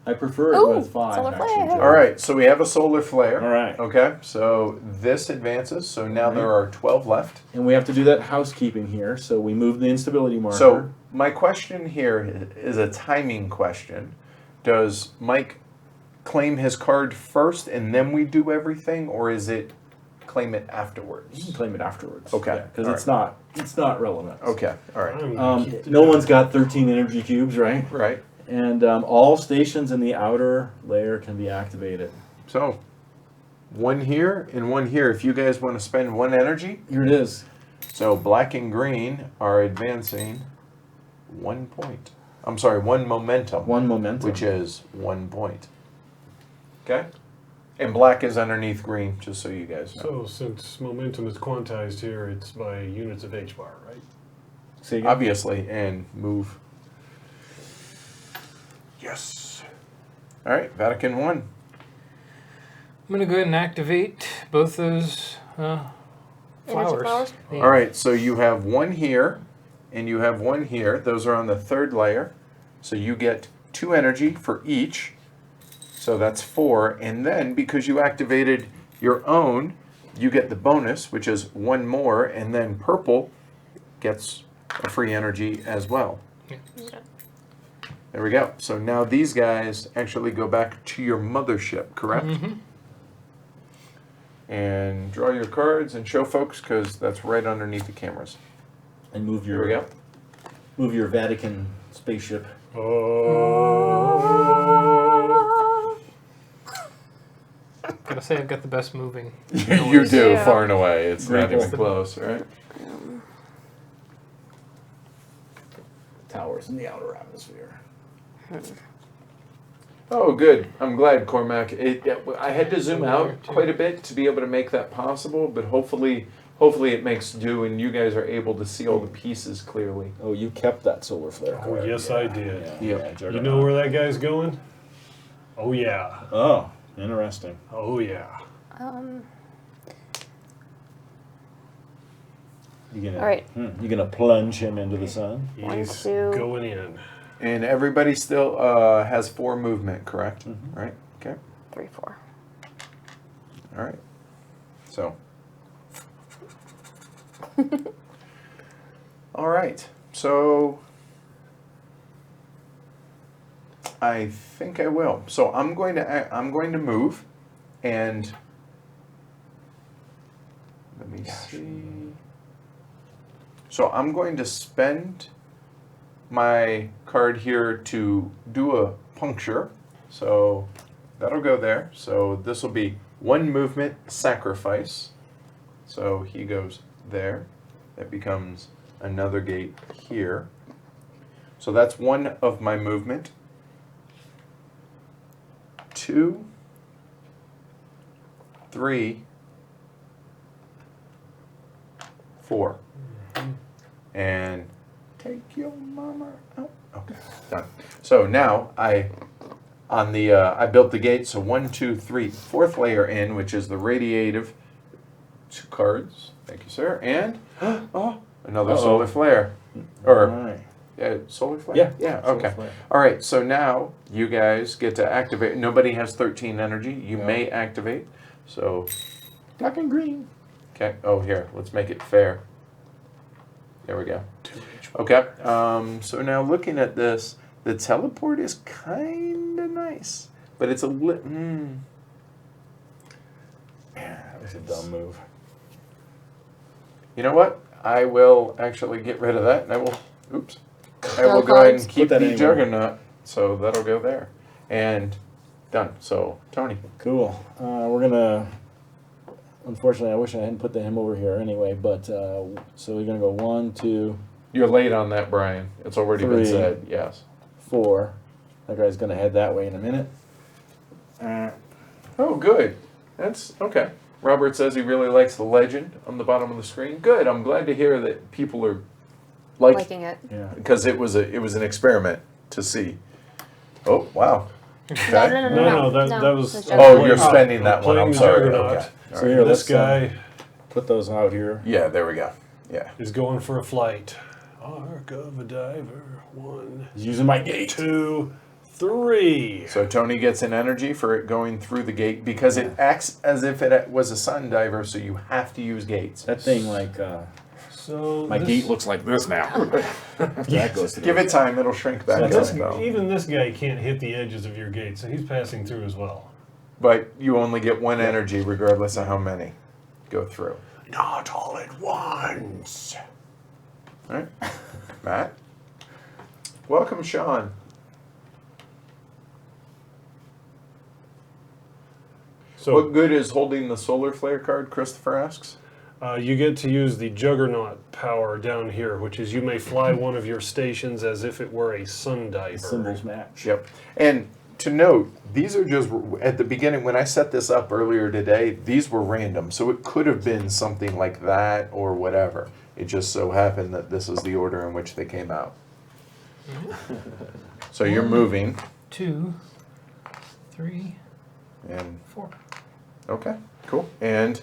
I prefer it Ooh, with 5, solar actually, flare. Joe. All right. So we have a solar flare. All right. Okay. So this advances. So now there are 12 left. And we have to do that housekeeping here, so we move the instability marker. So my question here is a timing question. Does Mike claim his card first and then we do everything, or is it claim it You afterwards? can claim it afterwards. Okay. Because All it's not relevant. Okay. All right. I'm gonna keep the No diver. one's got 13 energy cubes, right? Right. And all stations in the outer layer can be activated. So, one here and one here. If you guys want to spend 1 energy, Here it is. so black and green are advancing 1 point. I'm sorry, 1 momentum. 1 momentum. Which is 1 point. Okay? And black is underneath green, just so you guys know. So since momentum is quantized here, it's by units of H bar, right? Say again? Obviously, and move. Yes. All right, Vatican 1. I'm gonna go ahead and activate both those Energy flowers. flowers? Yeah. All right, so you have 1 here, and you have 1 here. Those are on the 3rd layer. So you get 2 energy for each. So that's 4. And then, because you activated your own, you get the bonus, which is 1 more. And then purple gets a free energy as well. There we go. So now these guys actually go back to your mothership, correct? Mm-hmm. And draw your cards and show folks, because that's right underneath the cameras. And move Here we your go. move your Vatican spaceship. Oh. Gotta say, I've got the best moving. You do, Yeah. far and away. It's not Great even ball. close, right? Towers in the outer atmosphere. Oh, good. I'm glad, Cormac. I had to zoom out quite a bit to be able to make that possible, but hopefully it makes do, and you guys are able to see all the pieces clearly. Oh, you kept that solar flare Oh, card. yes, I did. Yep. Yeah, You know where that guy's going? Oh yeah. Oh, interesting. Oh yeah. You gonna, All right. You gonna plunge him into the sun? One, He's two. going in. And everybody still has 4 movement, correct? Right? Okay. 3, 4. All right. So. All right. So. I think I will. So I'm going to move, and let me see. So I'm going to spend my card here to do a puncture. So that'll go there. So this will be 1 movement sacrifice. So he goes there. That becomes another gate here. So that's 1 of my movement. 2, 3, 4. And take your mama out. Okay, done. So now I built the gate. So 1, 2, 3, 4th layer in, which is the radiative 2 cards. Thank you, sir. And another solar flare, or Alright. solar flare. Yeah. Yeah. solar Okay. flare. All right. So now you guys get to activate. Nobody has 13 energy. You may activate. So Black and green. okay. Oh, here. Let's make it fair. There we go. Okay. So now looking at this, the teleport is kind of nice, but it's a That was a dumb move. You know what? I will actually get rid of that, and I will. Oops. I No will go ahead cards. and keep Put that the anywhere. Juggernaut. So that'll go there, and done. So Tony. Cool. We're gonna. Unfortunately, I wish I hadn't put him over here anyway. But so we're gonna go 1, 2, You're late on that, Brian. It's already been 3. said. Yes. 4. That guy's gonna head that way in a minute. Oh, good. That's okay. Robert says he really likes the legend on the bottom of the screen. Good. I'm glad to hear that people are Liking it. Yeah. because it was an experiment to see. Oh wow. Okay. No, that was. that's Oh, Juggernaut. you're spending that one. Playing I'm the sorry. Juggernaut. Okay. So here, This let's guy put those out here. Yeah, there we go. Yeah. is going for a flight. Arc of a diver. 1, He's using my gate. 2, 3. So Tony gets an energy for it going through the gate because it acts as if it was a sun diver, so you have to use gates. That thing like So my this- gate looks like this now. That goes to Give it time, it'll shrink back So up this, though. even this guy can't hit the edges of your gate, so he's passing through as well. But you only get one energy regardless of how many go through. Not all at once. All right. Matt? Welcome, Sean. So What good is holding the solar flare card, Christopher asks? you get to use the Juggernaut power down here, which is you may fly one of your stations as if it were a sun diver. Symbols match. Yep. And to note, these are just, at the beginning, when I set this up earlier today, these were random. So it could have been something like that or whatever. It just so happened that this is the order in which they came out. So you're moving, 2, 3, and 4. okay, cool. And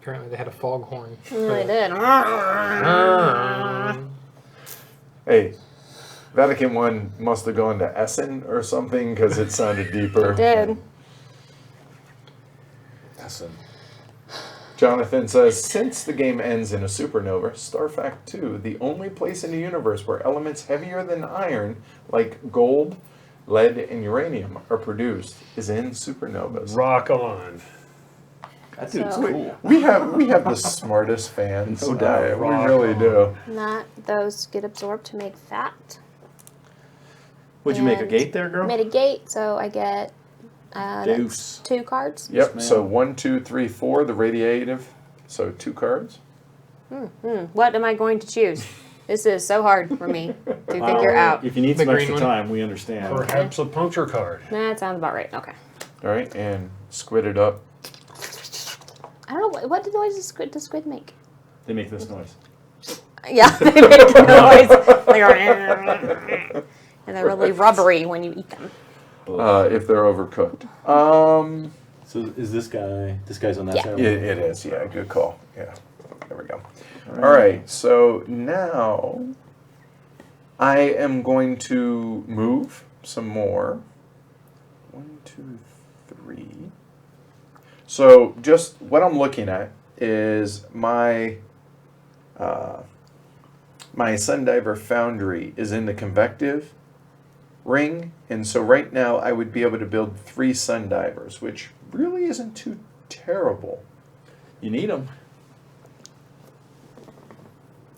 Apparently they had a foghorn. I did. hey, Vatican One must have gone to Essen or something because it sounded deeper. Did. Awesome. Jonathan says, since the game ends in a supernova, Starfact 2, the only place in the universe where elements heavier than iron, like gold, lead, and uranium, are produced, is in supernovas. Rock on. That dude's So- cool. We have the smartest fans. No doubt. We really do. Not those get absorbed to make fat. Would you make a And gate there, girl? Made a gate, so I get Deuce. 2 cards. Yep. Yes, So ma'am. 1, 2, 3, 4, the radiative. So 2 cards. What am I going to choose? This is so hard for me to figure out. If you need The some green extra one. time, we understand. Perhaps a puncture card. That sounds about right. Okay. All right, and squid it up. I don't know what noise does squid make. They make this noise. Yeah, they make a noise. They go, and they're really rubbery when you eat them. If they're overcooked. So is this guy? This guy's on that Yeah. side. It is, yeah, good call. Yeah, there we go. All right, so now I am going to move some more. 1, 2, 3. So just what I'm looking at is my my Sundiver Foundry is in the convective ring, and so right now I would be able to build 3 Sundivers, which really isn't too terrible. You need them.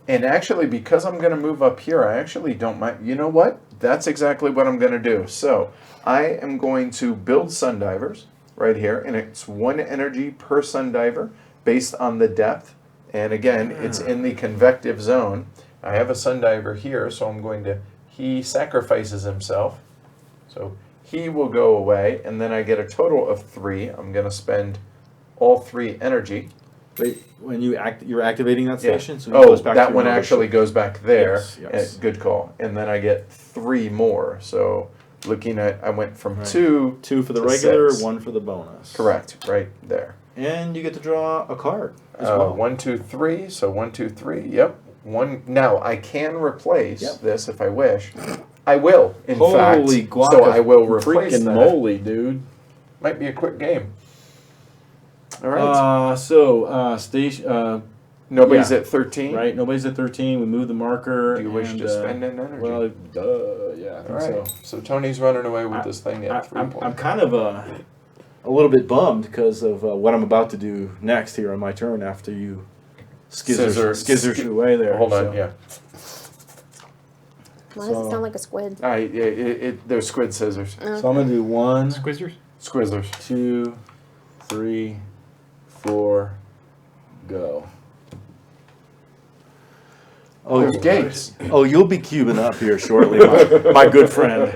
And actually, because I'm going to move up here, I actually don't mind. You know what? That's exactly what I'm going to do. So I am going to build Sundivers right here, and it's 1 energy per Sundiver based on the depth. And again, it's in the convective zone. I have a Sundiver here, so I'm going to, he sacrifices himself. So he will go away, and then I get a total of 3. I'm going to spend all 3 energy. Wait, when you're activating that station, so it Oh, goes back that to one your actually mothership. goes back there. Yes, yes. Good call. And then I get 3 more. So looking at, I went from Right. 2. 2 for the to regular, 6. 1 for the bonus. Correct, right there. And you get to draw a card as well. 1, 2, 3. So 1, 2, 3. Yep. 1. Now I can replace Yep. this if I wish. I will, in Holy fact. guac! So I will replace freaking that. moly, dude. Might be a quick game. All right. Station. Nobody's yeah. at 13. Right. Nobody's at 13. We move the marker. Do you wish and, to spend an energy? Well, yeah, I think All right. so. So Tony's running away with this thing at 3 I'm points. kind of a little bit bummed because of what I'm about to do next here on my turn after you skizzers your way there. Hold on, so. yeah. Why does it sound like a squid? They're squid scissors. So I'm going to do 1, Squizzers? Squizzers. 2, 3, 4, go. Oh, There's gates. Oh, you'll be cubing up here shortly, my good friend.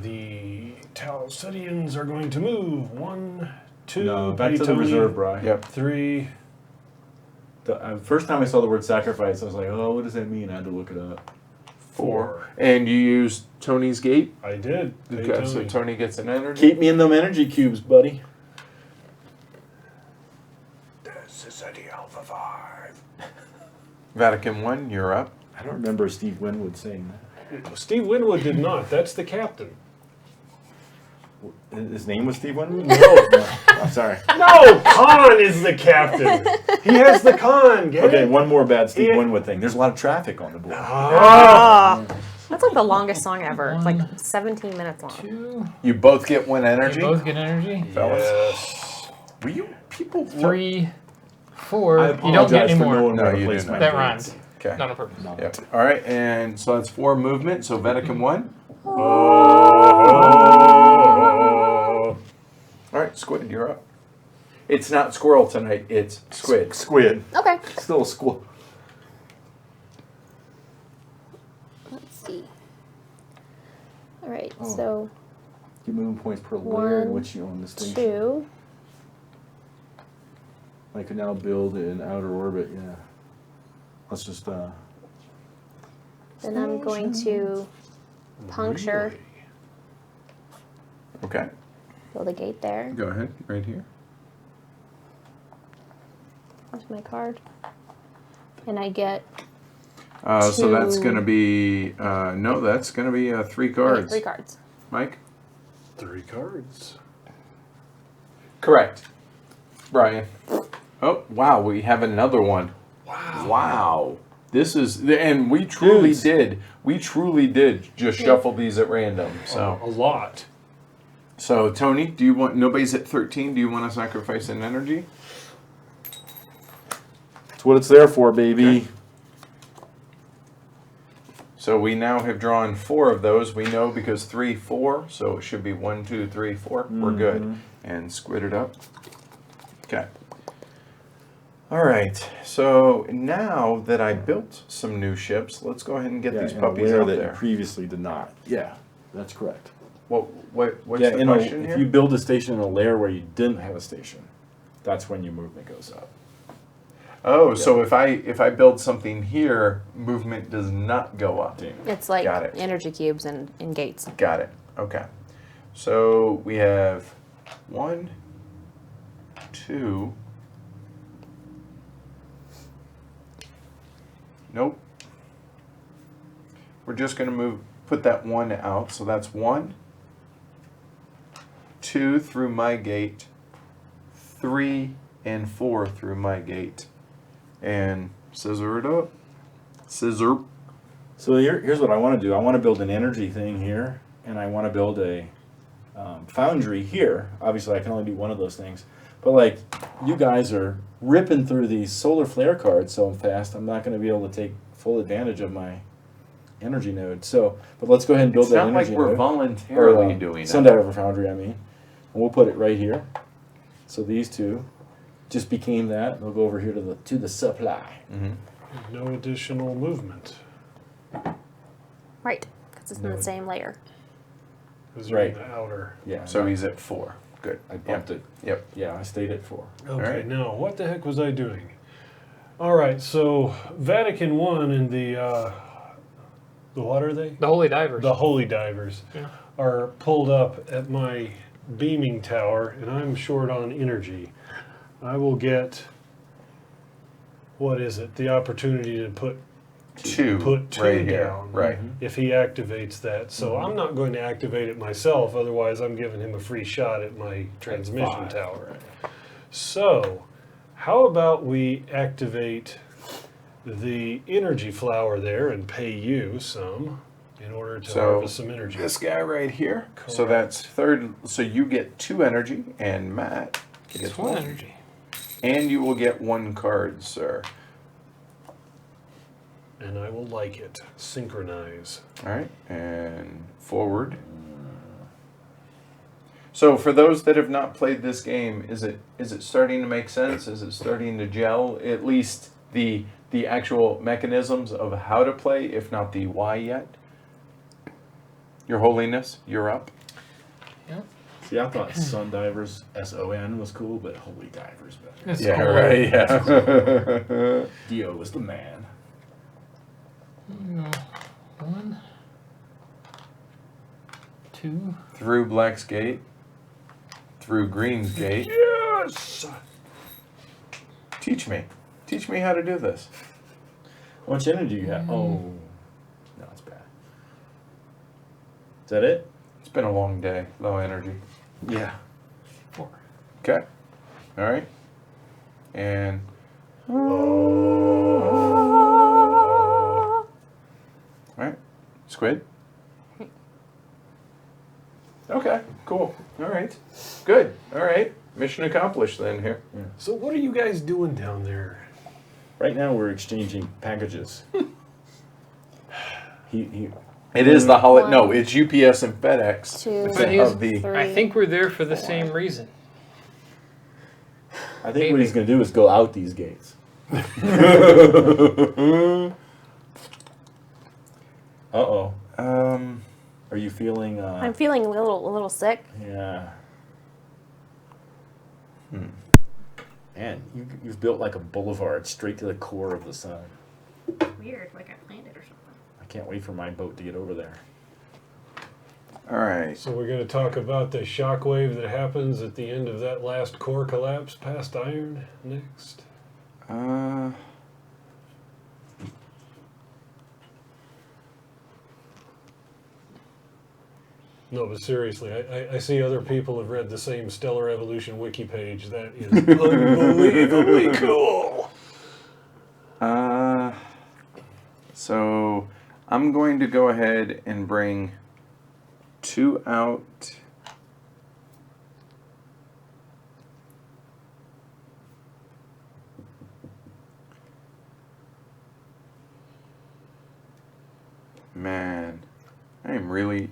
The Talcedians are going to move. 1, 2, No, back to the Tony. reserve, Brian. Yep. 3. The first time I saw the word sacrifice, I was like, oh, what does that mean? I had to look it up. 4. And you used Tony's gate? I did. Hey, Okay, so Tony. Tony gets an energy. Keep me in them energy cubes, buddy. This is Eddie Alpha 5. Vatican 1, you're up. I don't remember Steve Winwood saying Steve Winwood did not. That's the captain. that. His name was Steve Winwood? No. I'm sorry. No, Khan is the captain. He has the Khan. Get Okay, it? one more bad Steve Yeah. Winwood thing. There's a lot of traffic on the board. Ah. That's like the longest song ever. It's like 17 minutes long. 2. You both get 1 energy. You both get energy. fellas. Yes. Were you people? 3, 4. I You don't get apologize any for more. knowing No, where to you place do my not. That gates. rhymes. Okay. Not on purpose. No. Yep. All right, and so that's 4 movement. So Vatican 1. All right, Squid, you're up. It's not squirrel tonight. It's squid. Squid. Okay. Still a squid. Let's see. All right. Oh. So Give movement points per layer in 1, which you own distinction. 2. I can now build an outer orbit, yeah. Let's just, Then I'm going to puncture, Okay. build a gate there. Go ahead, right here. Where's my card? And I get So that's 2. going to be no. That's going to be 3 I get cards. 3 cards. Mike. 3 cards. Correct. Brian. Oh wow, we have another one. Wow. This is, and we truly Dudes. did. We truly did just shuffle these at random. So So, a lot. so Tony, do you want? Nobody's at 13. Do you want to sacrifice an energy? that's what it's there for, baby. Okay. So we now have drawn 4 of those. We know because 3, 4. So it should be 1, 2, 3, 4. We're good. And squid it up. Okay. All right. So now that I built some new ships, let's go ahead and get these in a puppies layer out that there. you previously did not. Yeah, that's correct. What's yeah, the question if here? you build a station in a layer where you didn't have a station, that's when your movement goes up. Oh, so if I build something here, movement does not go up. It's like Got it. energy cubes and gates. Got it. Okay. So we have 1, 2. Nope. We're just going to put that 1 out. So that's 1, 2 through my gate, 3 and 4 through my gate. And scissor it up. Scissor. So here's what I want to do. I want to build an energy thing here, and I want to build a foundry here. Obviously, I can only do one of those things. But like, you guys are ripping through these solar flare cards so fast, I'm not going to be able to take full advantage of my energy node. So, but let's go ahead and build It's that not like energy we're node. voluntarily Or, doing Sun it. Diver Foundry, I mean. And we'll put it right here. So these two just became that. They'll go over here to the supply. Mm-hmm. No additional movement. Right. Because it's in No. the same layer. Because you're in Right. the outer. Yeah. So he's at 4. Good. I bumped it. Yep. Yeah, I stayed at 4. Okay, right. now what the heck was I doing? All right, so Vatican I and the what are they? The Holy Divers. The Holy Divers Yeah. are pulled up at my beaming tower, and I'm short on energy. I will get, what is it? The opportunity to put 2 2 right here. down Right. if he activates that. So I'm not going to activate it myself, otherwise I'm giving him a free shot at my transmission 5. tower. So how about we activate the energy flower there and pay you some? in order to So harvest some energy. this guy right here. So Correct. that's third. So you get 2 energy, and Matt gets It's 1 energy. And you will get 1 card, sir. And I will like it. Synchronize. All right, and forward. So for those that have not played this game, is it starting to make sense? Is it starting to gel? At least the actual mechanisms of how to play, if not the why yet. Your Holiness, you're up. Yep. See, I thought Sundivers, S-O-N, was cool, but Holy Divers better. It's Yeah, cool. right. Yeah. Dio was the man. You know, 1, 2. Through Black's Gate. Through Green's Gate. Yes! Teach me. Teach me how to do this. How much energy you got? Oh, no, it's bad. Is that it? It's been a long day. Low energy. Yeah. 4. Okay. All right. And all right. Squid. Okay. Cool. All right. Good. All right. Mission accomplished then here. So what are you guys doing down there? Right now we're exchanging packages. he It is the holiday. No, 1, it's UPS and FedEx. 2, It's But he's- of the. 3. I think we're there for the same reason. I think what he's going to do is go out these gates. Uh-oh. Are you feeling, I'm feeling a little sick. yeah. Man, you've built like a boulevard straight to the core of the sun. Weird, like I planned it or something. I can't wait for my boat to get over there. All right. So we're going to talk about the shockwave that happens at the end of that last core collapse past iron next. No, but seriously, I see other people have read the same Stellar Evolution wiki page. That is unbelievably cool. So I'm going to go ahead and bring 2 out. Man, I am really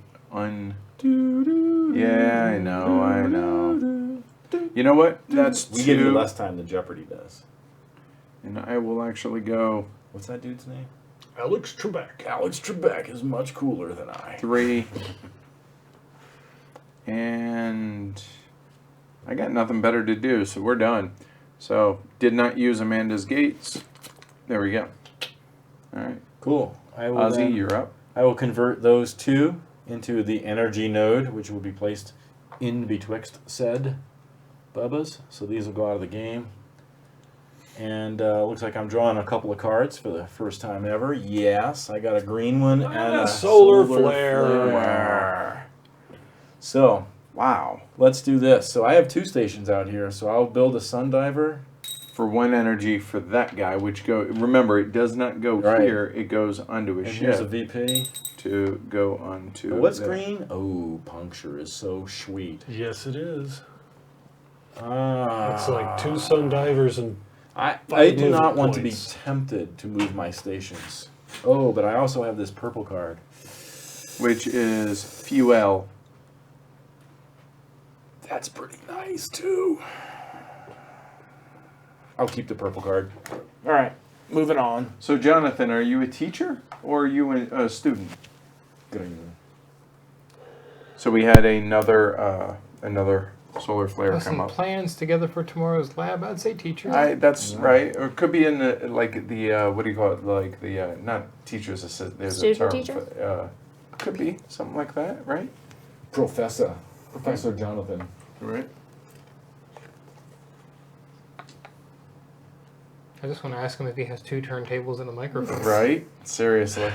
Yeah, I know. You know what? That's We give you 2. less time than Jeopardy does. And I will actually go What's that dude's name? Alex Trebek. Alex Trebek is much cooler than I. 3. And I got nothing better to do, so we're done. So, did not use Amanda's gates. There we go. All right. Cool. I will Ozzy, then- you're up. I will convert those 2 into the energy node, which will be placed in betwixt said Bubbas. So these will go out of the game. And looks like I'm drawing a couple of cards for the first time ever. Yes, I got a green one and a solar flare. flare. So, Wow. let's do this. So I have 2 stations out here. So I'll build a Sundiver. For 1 energy for that guy, which remember, it does not go Right. here. It goes onto a And here's a ship VP. to go onto. What's there. green? Oh, puncture is so sweet. Yes, it is. Ah. It's like 2 Sundivers and I 5 do not movement want to be points. tempted to move my stations. Oh, but I also have this purple card. Which is fuel. That's pretty nice too. I'll keep the purple card. All right, moving on. So, Jonathan, are you a teacher or are you a student? Green. So we had another solar flare Put come some up. plans together for tomorrow's lab. I'd say teacher. That's right. Or it could be in the like the what do you call it? Like the not teacher's assistant. There's Student a term. teacher? But, could be something like that, right? Professor Jonathan. Right. I just want to ask him if he has 2 turntables and a microphone. Right. Seriously.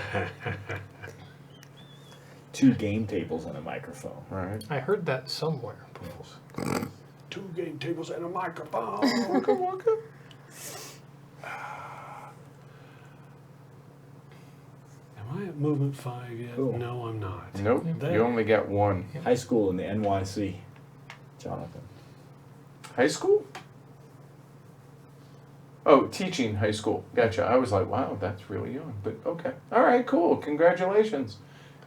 2 game tables and a microphone. Right. I heard that somewhere. 2 game tables and a microphone. Come on, come. Am movement 5 yet. Cool. No, I'm not. Nope. That- You only get one. High school in the NYC. Jonathan. High school? Oh, teaching high school. Gotcha. I was like, wow, that's really young. But okay. All right, cool. Congratulations.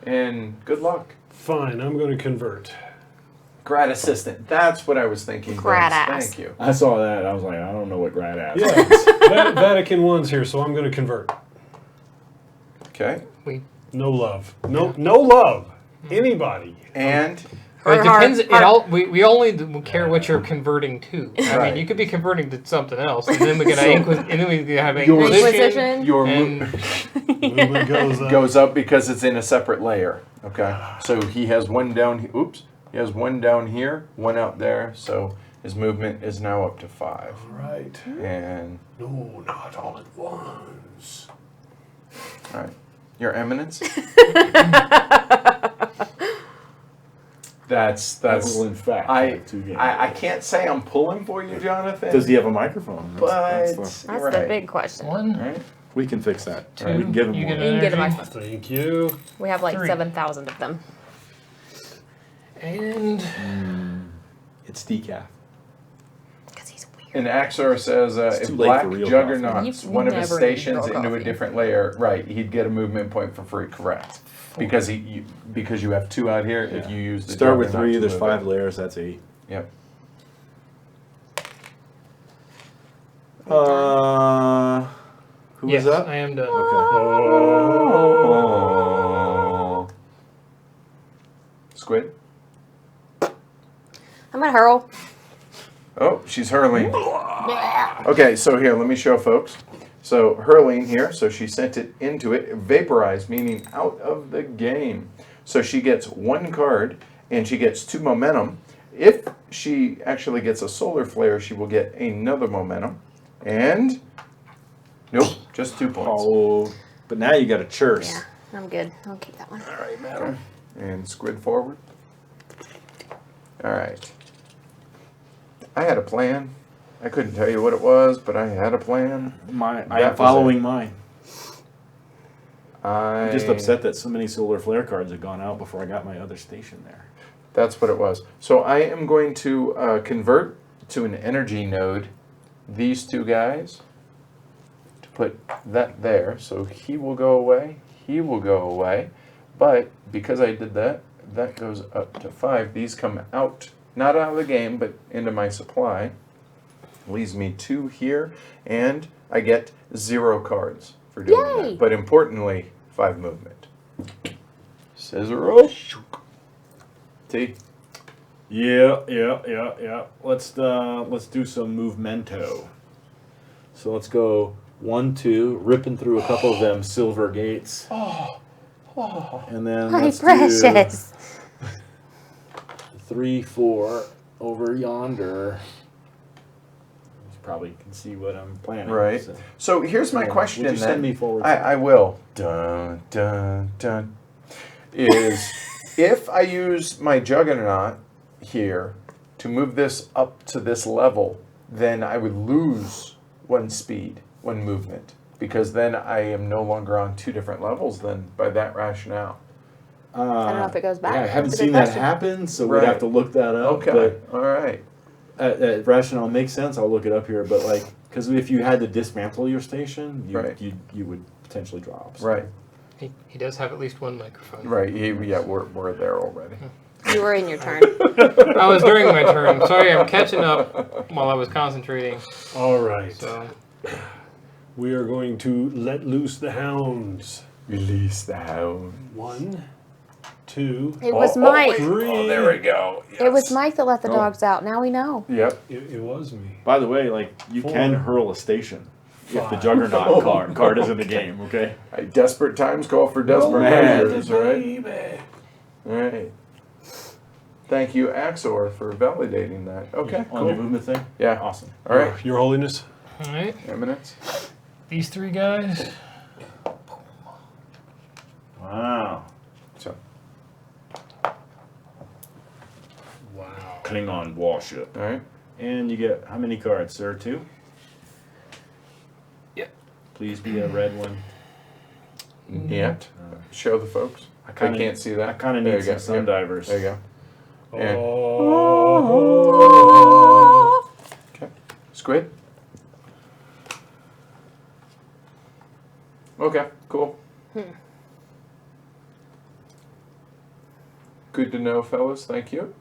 And good luck. Fine, I'm going to convert. Grad assistant. That's what I was thinking. Grad Vince. ass. Thank you. I saw that. I was like, I don't know what grad ass Yeah, is. Vatican I's here, so I'm going to convert. Okay. No love. No love. Anybody. And Well, it Hard, depends. hard, It all we only care what you're converting to. I Right. mean, you could be converting to something else, and then we can have Your- Inquisition. your and Movement goes up. goes up because it's in a separate layer. Okay. So he has one down. Oops. He has one down here, one out there. So his movement is now up to 5. Right. And No, not all at once. all right, Your Eminence. That's Well, in fact, I have 2 games. I can't say I'm pulling for you, Jonathan. Does he have a microphone? But That's That's you're the right. big question. one, Right? we can fix that. two. We can give him you one. get You can get a energy, microphone. Thank you. We have like 3. 7,000 of them. and It's decaf. Because he's weird. And Axor says It's if too late Black for real Juggernauts coffee. one of his You've never stations eaten real into a coffee. different layer, right? He'd get a movement point for free. Correct. Because because you have 2 out here. If Yeah. you use the Start with Juggernaut 3. to There's move 5 it. layers. That's 8. Yep. Who yes, is up? I am done. Okay. Oh. Squid. I'm gonna hurl. Oh, she's hurling. Okay, so here, let me show folks. So hurling here, so she sent it into it, vaporized, meaning out of the game. So she gets 1 card, and she gets 2 momentum. If she actually gets a solar flare, she will get another momentum. And, nope, just 2 points. Oh, but now you got a churse. Yeah, I'm good. I'll keep that one. All right, madam. And squid forward. All right. I had a plan. I couldn't tell you what it was, but I had a plan. I That am was following mine. I'm I'm just upset that so many solar flare cards had gone out before I got my other station there. That's what it was. So I am going to convert to an energy node these 2 guys to put that there. So he will go away. He will go away. But because I did that, that goes up to 5. These come out, not out of the game, but into my supply. Leaves me 2 here, and I get 0 cards for doing Yay! that. But importantly, 5 movement. Scissor. T. Yeah. Let's do some movemento. So let's go 1, 2, ripping through a couple of them silver gates. And then My let's precious. do 3, 4 over yonder. You probably can see what I'm planning. Right. So. So here's my Yeah, question would you then. send me forward? I will. Dun, dun, dun. Is if I use my Juggernaut here to move this up to this level, then I would lose 1 speed, 1 movement. Because then I am no longer on 2 different levels then by that rationale. I don't know if it goes back. Yeah, I haven't That's a seen good that question. happen, so Right. we'd have to look that up. Okay. All right. But rationale makes sense. I'll look it up here. But like, because if you had to dismantle your station, Right. you would potentially drop. So. Right. He does have at least 1 microphone. Right. Yeah, we're there already. You were in your turn. I was during my turn. Sorry, I'm catching up while I was concentrating. All right. So We are going to let loose the hounds. Release the hound. 1, 2, It was Oh, Mike. wait. Oh, there we go. It was Yes. Mike that let the Oh. dogs out. Now we know. Yep. It was me. By the way, like you 4, can hurl a station if the 5. Juggernaut card is in the game. Okay. Desperate times call for desperate man. measures, all right? All right. Thank you, Axor, for validating that. Okay, On the cool. movement thing. Yeah. Awesome. All right. Your Holiness. all right, Eminence. these 3 guys. Wow. So, Wow. Klingon warship. all right. And you get how many cards, sir? 2. Yep. Please be a red one. Yet. show the folks? I can't see that. I kind of There need you some go. sun divers. There you go. And Oh. okay. Squid. Okay, cool. Good to know, fellas. Thank you.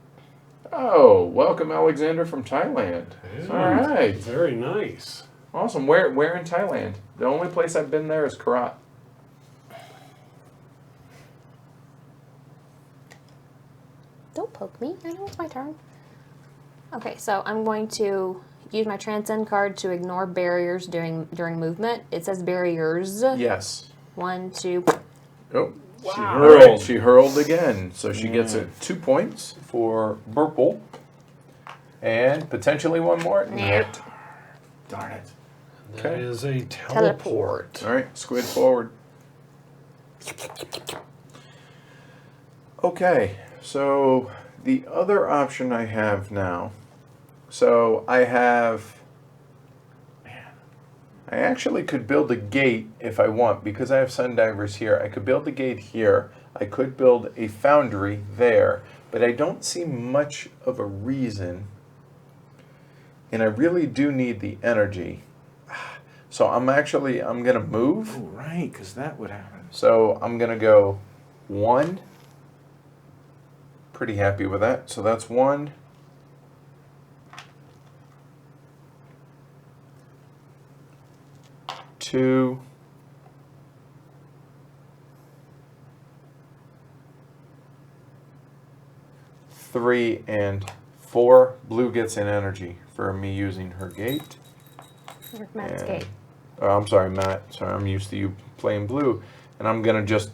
Oh, welcome, Alexander from Thailand. Yeah, All right. Very nice. Awesome. Where in Thailand? The only place I've been there is Karat. Don't poke me. I know it's my turn. Okay, so I'm going to use my transcend card to ignore barriers during movement. It says barriers. Yes. 1, 2. Oh. Wow. All right, she hurled again. So she gets 2 points for Burple. And potentially one more. Yeah. Darn it. That Okay. is a teleport. All right, squid forward. Okay, so the other option I have now, so I actually could build a gate if I want, because I have sundivers here. I could build a gate here. I could build a foundry there, but I don't see much of a reason, and I really do need the energy. So I'm going to move. Oh, right, because that would happen. So I'm going to go 1. Pretty happy with that. So that's 1. 2. 3 and 4. Blue gets an energy for me using her gate. Matt's And- gate. Oh, I'm sorry, Matt. Sorry, I'm used to you playing blue. And I'm going to just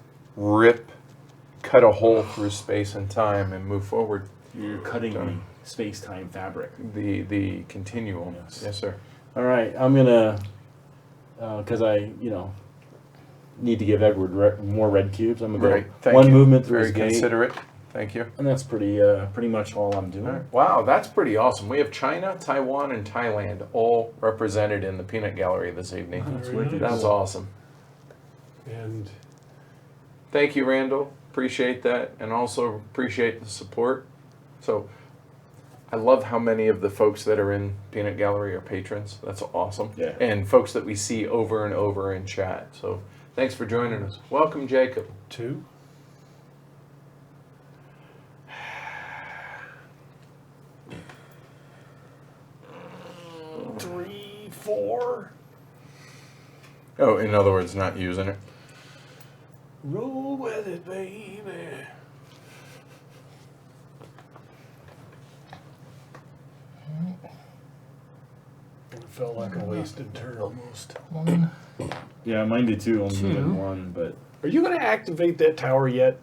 cut a hole through space and time and move forward. You're cutting the space-time fabric. The continuum. Yes. Yes, sir. All right, I'm gonna, because I, need to give Edward more red cubes. I'm gonna Right. go Thank one you. movement through Very his gate, considerate. Thank you. and that's pretty much all I'm doing. All right. Wow, that's pretty awesome. We have China, Taiwan, and Thailand all represented in the peanut gallery this evening. That's Very wicked. nice. That's awesome. And Thank you, Randall. Appreciate that, and also appreciate the support. So, I love how many of the folks that are in Peanut Gallery are patrons. That's awesome. Yeah. And folks that we see over and over in chat. So, thanks for joining us. Welcome, Jacob. 2. 3, 4. Oh, in other words, not using it. Roll with it, baby. It felt like a wasted turn almost. 1. Yeah, mine did too. Only 2. moving 1, but Are you going to activate that tower yet?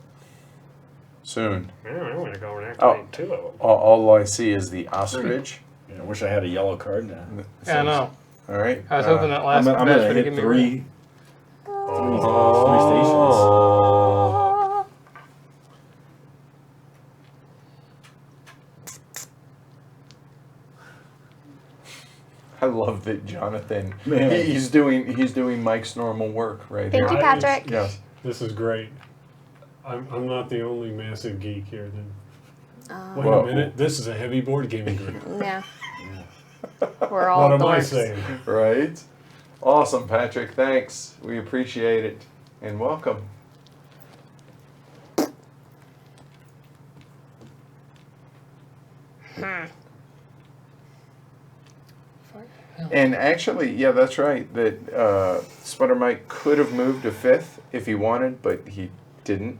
Soon. Yeah, I'm going to go and Oh. activate 2 of them. All I see is the ostrich. I wish I had a yellow card now. Yeah, I know. All right. I was hoping that last I'm match gonna would hit give me three stations. I love that Jonathan. Man. He's doing Mike's normal work right Thank here. you, Patrick. Yes. This is great. I'm not the only massive geek here then. Wait Whoa. a minute, this is a heavy board gaming group. Yeah. We're all What am I dorks. saying? Right. Awesome, Patrick. Thanks. We appreciate it. And welcome. And actually, yeah, that's right. That Sputter Mike could have moved to 5th if he wanted, but he didn't.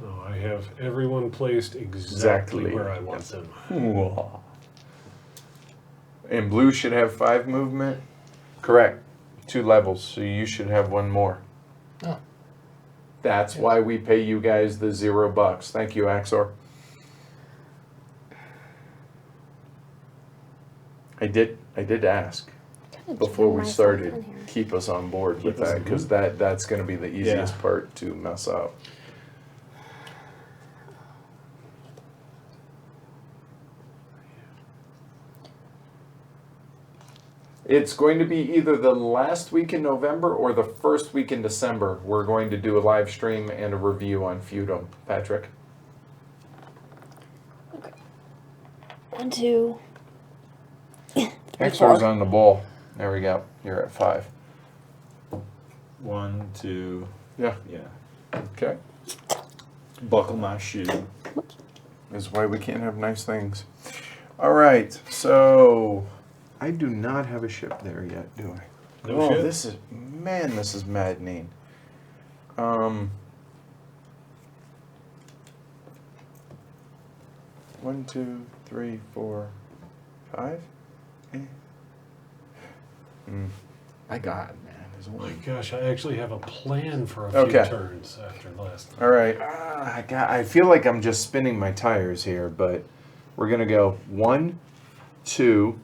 Oh, I have everyone placed exactly Exactly. where I want Yes. them. And blue should have 5 movement. Correct. 2 levels, so you should have 1 more. Oh. That's why we pay you guys the $0. Thank you, Axor. I did ask before we started. Keep us on board with Keep us that, on because that's going to be the easiest Yeah. part to mess up. It's going to be either the last week in November or the first week in December. We're going to do a live stream and a review on Feudum. Patrick? Okay. 1, 2. Hexer's on the ball. There we go. You're at 5. 1, 2. Yeah. Yeah. Okay. Buckle my shoe. This is why we can't have nice things. All right. So I do not have a ship there yet, do I? No ship? This is maddening. 1, 2, 3, 4, 5. I got it, man. There's Oh my only. gosh, I actually have a plan for a few Okay. turns after last time. All right. I feel like I'm just spinning my tires here, but we're gonna go 1, 2,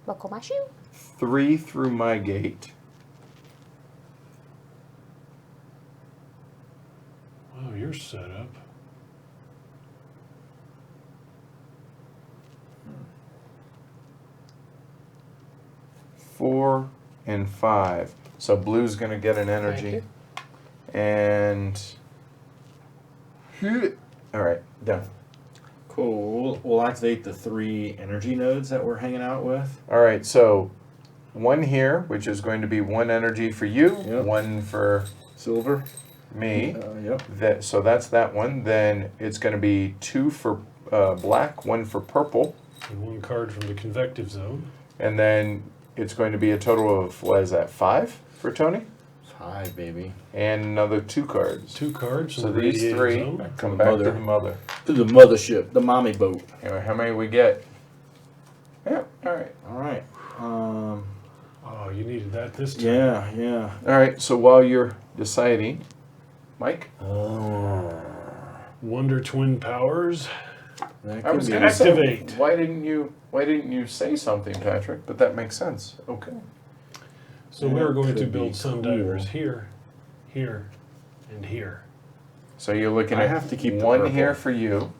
Buckle my shoe. 3 through my gate. Wow, you're set up. Four and 5. So blue's gonna get an Thank energy. you. And all right, done. Cool. We'll activate the 3 energy nodes that we're hanging out with. All right, so 1 here, which is going to be 1 energy for you, Yep. 1 for Silver. me. Yep. So that's that one. Then it's going to be 2 for black, 1 for purple, And 1 card from the convective zone. and then it's going to be a total of, what is that, 5 for Tony? 5, baby. And another 2 cards. 2 cards from So the these radiating 3 zone. come the back mother. to the mother. To the mothership, the mommy boat. Anyway, how many we get? Yeah, all right. All right. Oh, you needed that this time. Yeah, yeah. All right, so while you're deciding, Mike? Wonder Twin Powers. That I could was be. going to say, Activate. why didn't you say something, Patrick? But that makes sense. Okay. So That we're going to could be build sun cool. divers here, here, and here. So you're looking I at have to keep the 1 purple. here for you,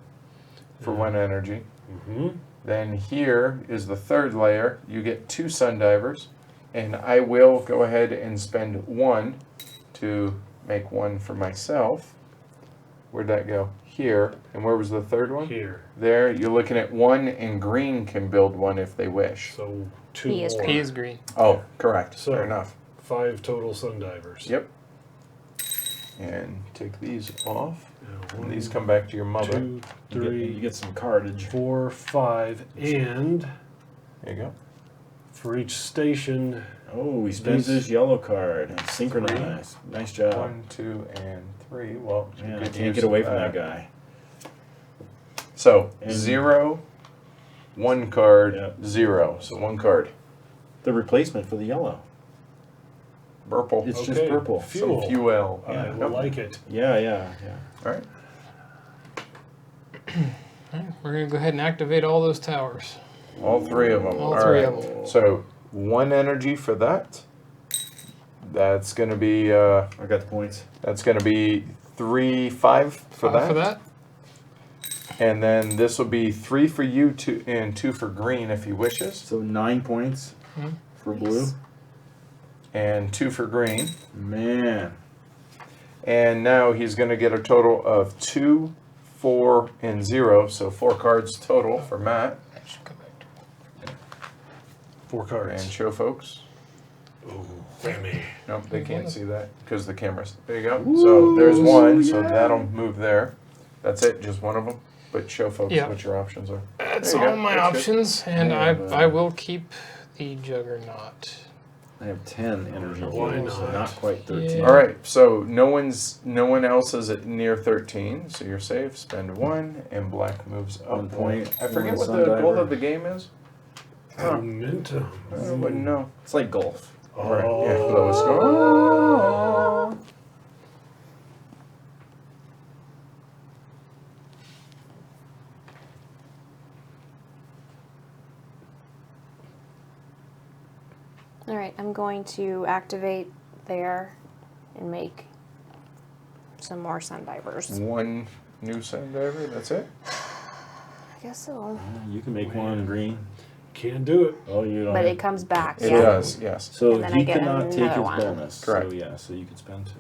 for 1 energy. Mm-hmm. Then here is the 3rd layer. You get 2 sun divers, and I will go ahead and spend 1 to make 1 for myself. Where'd that go? Here. And where was the 3rd one? Here. There. You're looking at 1, and green can build 1 if they wish. So 2 He is more. He is green. Oh, correct. So- Fair enough. 5 total sun divers. Yep. And take these off. Now, And these come back to your mother. 2, You 3, get some cardage. 4, 5, and There you go. for each station, Oh, he spends These- his yellow card. And synchronized. Nice job. 1, 2, and 3. Well, you Man, I could can't use get away from that guy. So And- 0, 1 card, Yep. 0. So 1 card. The replacement for the yellow. Purple. It's Okay, just purple. fuel. Some fuel. I Yeah. will like it. Yeah, yeah, yeah. All right. Alright, we're gonna go ahead and activate all those towers. All 3 of them. All All three right. of them. So 1 energy for that. That's gonna be I got the points. 3, 5 for that. For that. And then this will be 3 for you, 2 and 2 for green if he wishes, So 9 points Mhm. for blue. and 2 for green. Man. And now he's going to get a total of 2, 4, and 0. So 4 cards total for Matt. That should come back to 4 And cards. show folks. Ooh, whammy. Nope, they can't see that because the cameras. There you go. So there's 1. So that'll move there. That's it, just 1 of them. But show folks Yeah. what your options are. That's There you all go. my That's good. options, and Yeah, I will keep the Juggernaut. I have 10 energy Why points, so not? not quite 13. Yeah. All right, so no one else is at near 13, so you're safe. Spend 1, and black moves up 1 point. I forget one what sun the goal diver. of the game is. Huh. Momentum. I wouldn't know. It's like golf. All right, yeah, lowest score. All right, I'm going to activate there and make some more sun divers. 1 new sun diver. That's it. I guess so. You can make one green. Can't do it. Oh, you don't. But have- it comes back. It Yeah. does, yes. So And then he I get cannot take another his one. bonus. Correct. So yeah, so you can spend 2.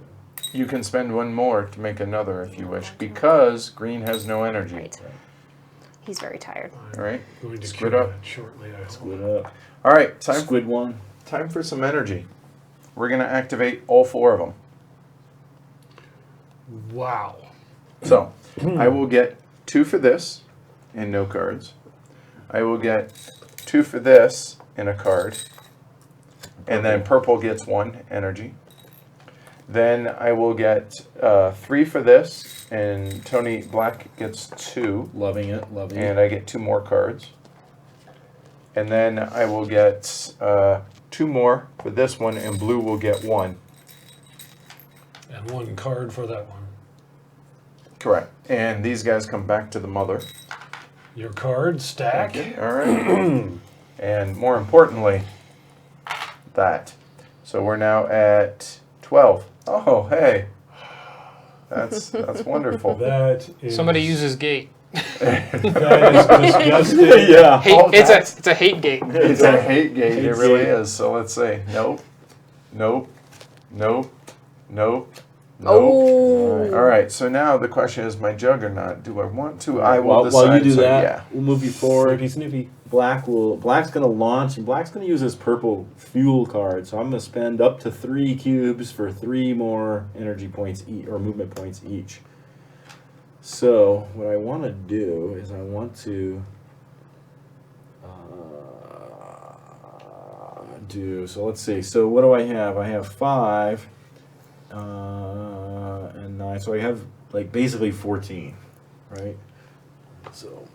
You can spend one more to make another if you wish, because green has no energy. Right. He's very tired. All right. I'm going to Squid cure up. that shortly. I hope. Squid up. All right, time Squid one. for some energy. We're going to activate all 4 of them. Wow. So, I will get 2 for this and no cards. I will get 2 for this and a card. And then purple gets 1 energy. Then I will get 3 for this, and Tony Black gets 2, Loving it. Loving and it. I get 2 more cards. And then I will get 2 more for this one, and blue will get 1. And 1 card for that one. Correct. And these guys come back to the mother. Your card stack. All right. And more importantly, that. So we're now at 12. Oh, hey. That's wonderful. That is Somebody uses gate. That is disgusting. Yeah. Hate, Oh, it's a hate gate. It's a hate gate. Hate It really gate. is. So let's see. Nope. Nope. Nope. Nope. Nope. Oh. All right. So now the question is, my juggernaut. Do I want to? I will While decide. you do so, that, yeah. we'll move you forward. Snippy, snippy. Black's gonna launch, and Black's gonna use his purple fuel card. So I'm gonna spend up to 3 cubes for 3 more energy points or movement points each. So what I want to do is I want to do. So let's see. So what do I have? I have 5 and 9. So I have like basically 14, right? So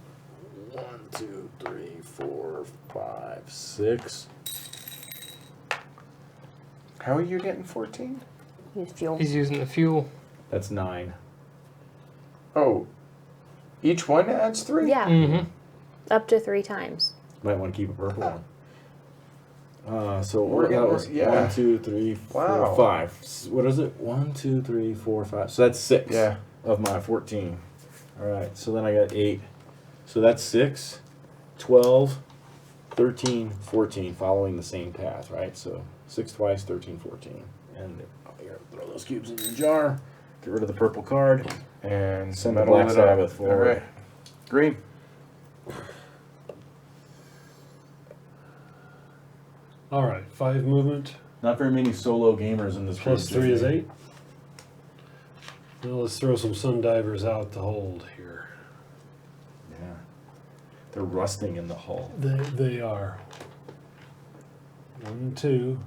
1, 2, 3, 4, 5, 6. How are you getting 14? Use fuel. He's using the fuel. That's 9. Oh, each one adds 3? Yeah. Mm-hmm. Up to 3 times. Might want to keep a purple one. So We're that getting- was yeah. 1, 2, 3, 4, Wow. 5. What is it? 1, 2, 3, 4, 5. So that's 6 Yeah. of my 14. All right. So then I got 8. So that's 6, 12, 13, 14, following the same path, right? So 6 twice, 13, 14. And I gotta throw those cubes in the jar. Get rid of the purple card. And Send the metal Black it up. Sabbath All forward. right. Green. All right, 5 movement. Not very many solo gamers in this Plus group, 3 is Jay. 8. Now let's throw some sun divers out to hold here. Yeah. They're rusting in the hull. They are. 1, 2,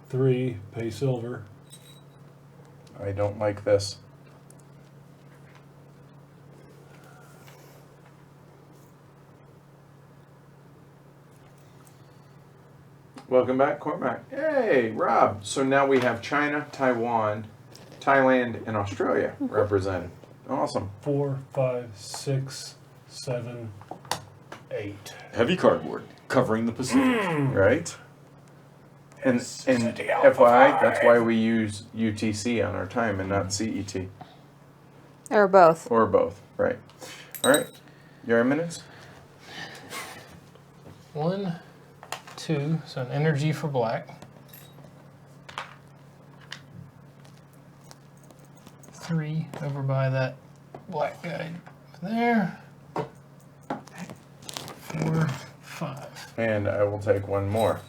3. Pay silver. I don't like this. Welcome back, Cormac. Hey, Rob. So now we have China, Taiwan, Thailand, and Australia represented. Awesome. 4, 5, 6, 7, 8. Heavy cardboard covering the Pacific. Right? And FYI, that's why we use UTC on our time and not CET. Or both. Or both. Right. All right. Your minutes? 1, 2, so an energy for black. 3 over by that black guy there. 4, 5. And I will take one more.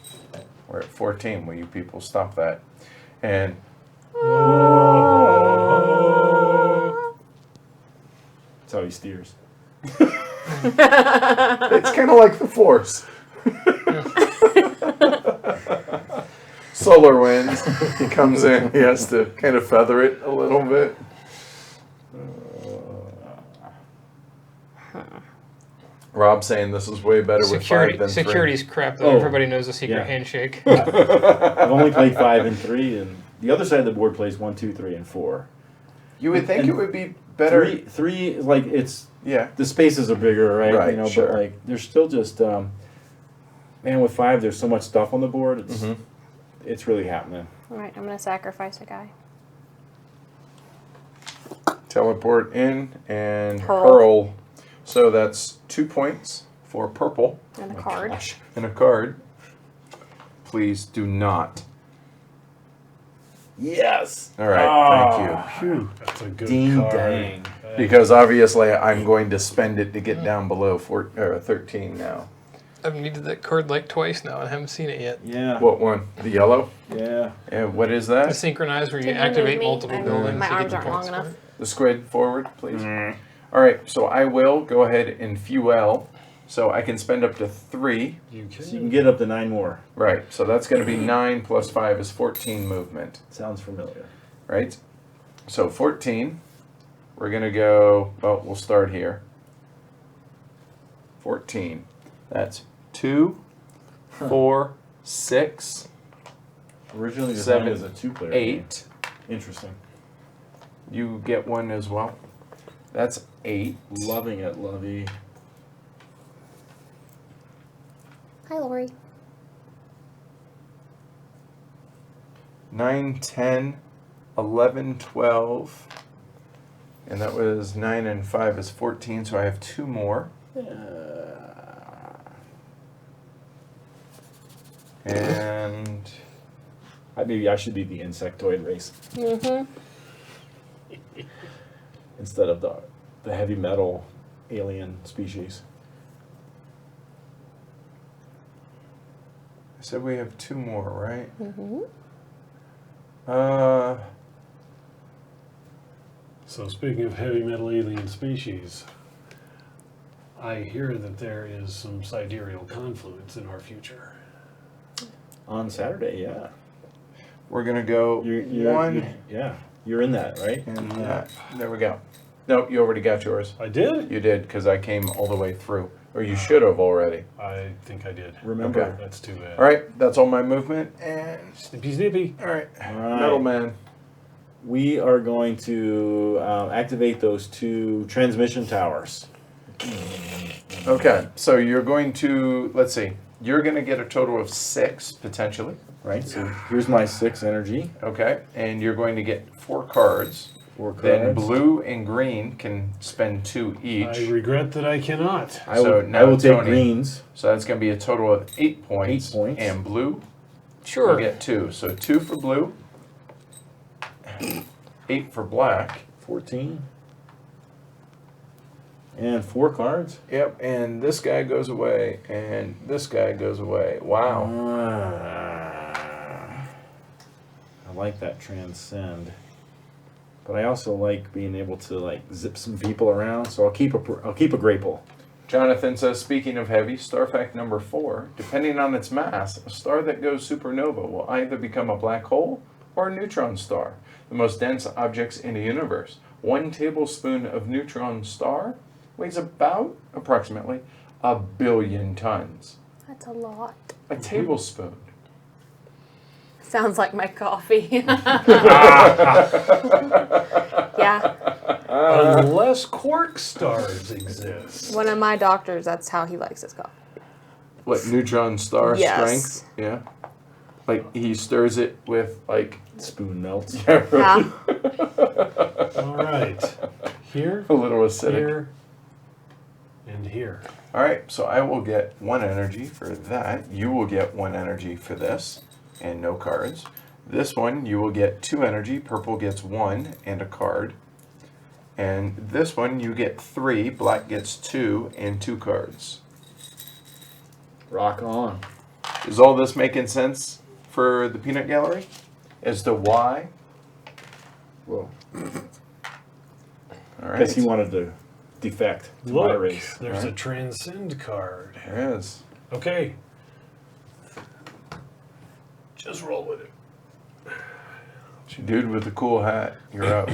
We're at 14. Will you people stop that? And That's how he steers. it's kind of like the Force. Solar winds. He comes in. He has to kind of feather it a little bit. Rob saying this is way better with 5 than 3. Security's crap though. Oh, Everybody knows the secret yeah. handshake. I've only played 5 and 3, and the other side of the board plays 1, 2, 3, and 4. You would think And it would be better. 3 is like it's Yeah. the spaces are bigger, right? Right, You know, sure. but like there's still just man, with 5 there's so much stuff on the board. It's really happening. Alright, I'm going to sacrifice a guy. Teleport in and Hurl. hurl. So that's 2 points for purple And a My card. gosh. and a card. Please do not. Yes. All right, thank you. Phew. That's a good Ding card. dang. Because obviously I'm going to spend it to get down below 13 now. I've needed that card like twice now and I haven't seen it yet. Yeah. What one? The yellow? Yeah. And what is The that? synchronize where you Can you move activate me? multiple buildings. My to get arms the aren't long points for enough. it. The squid forward, please. All right, so I will go ahead and fuel. So I can spend up to 3. You can. So you can get up to 9 more. Right, so that's going to be 9 plus 5 is 14 movement. Sounds familiar. Right? So 14. We're going to go, well, we'll start here. 14. That's 2, 4, 6, Originally designed 7, as a 2-player. 8. Interesting. You get one as well. That's 8. Loving it, Lovey. Hi, Lori. 9, 10, 11, 12. And that was 9 and 5 is 14, so I have 2 more. And Maybe I should be the insectoid race Mm-hmm. instead of the heavy metal alien species. I said we have 2 more, right? Mm-hmm. So speaking of heavy metal alien species, I hear that there is some sidereal confluence in our future. On Saturday, yeah. We're gonna go Yeah, you're in that, right? and that. There we go. Nope, you already got yours. I did? You did, because I came all the way through. Or you should have already. I think I did. Remember. Okay. That's too bad. All right, that's all my movement. And Snippy snippy. all right, All right. Metal Man. We are going to activate those 2 transmission towers. Okay, so you're going to, let's see, you're going to get a total of 6 potentially. Right, so here's my 6 energy. Okay, and you're going to get 4 cards. 4 cards. Then blue and green can spend 2 each. I regret that I cannot. I So will, now I will take Tony. greens. So that's going to be a total of 8 points. 8 points. And blue will Sure. get 2. So 2 for blue, 8 for black. 14. And 4 cards. Yep, and this guy goes away, and this guy goes away. Wow. I like that transcend. But I also like being able to like zip some people around, so I'll keep a grapple. Jonathan says, speaking of heavy, star fact number 4, depending on its mass, a star that goes supernova will either become a black hole or a neutron star, the most dense objects in the universe. 1 tablespoon of neutron star weighs approximately 1 billion tons. That's a lot. A tablespoon. Sounds like my coffee. Yeah. Unless quark stars exist. One of my doctors, that's how he likes his coffee. What, neutron star Yes. strength? Yeah. Like, he stirs it with, like, Spoon melts. yeah, really, Yeah. All right. Here, a little acidic. here, and here. All right, so I will get 1 energy for that. You will get 1 energy for this, and no cards. This one, you will get 2 energy. Purple gets 1 and a card. And this one, you get 3. Black gets 2 and 2 cards. Rock on. Is all this making sense for the peanut gallery as to why? Whoa. All right. Guess he wanted to defect to my Look, race. there's a Right. transcend card. There is. Okay. Just roll with it. Dude with the cool hat, you're up.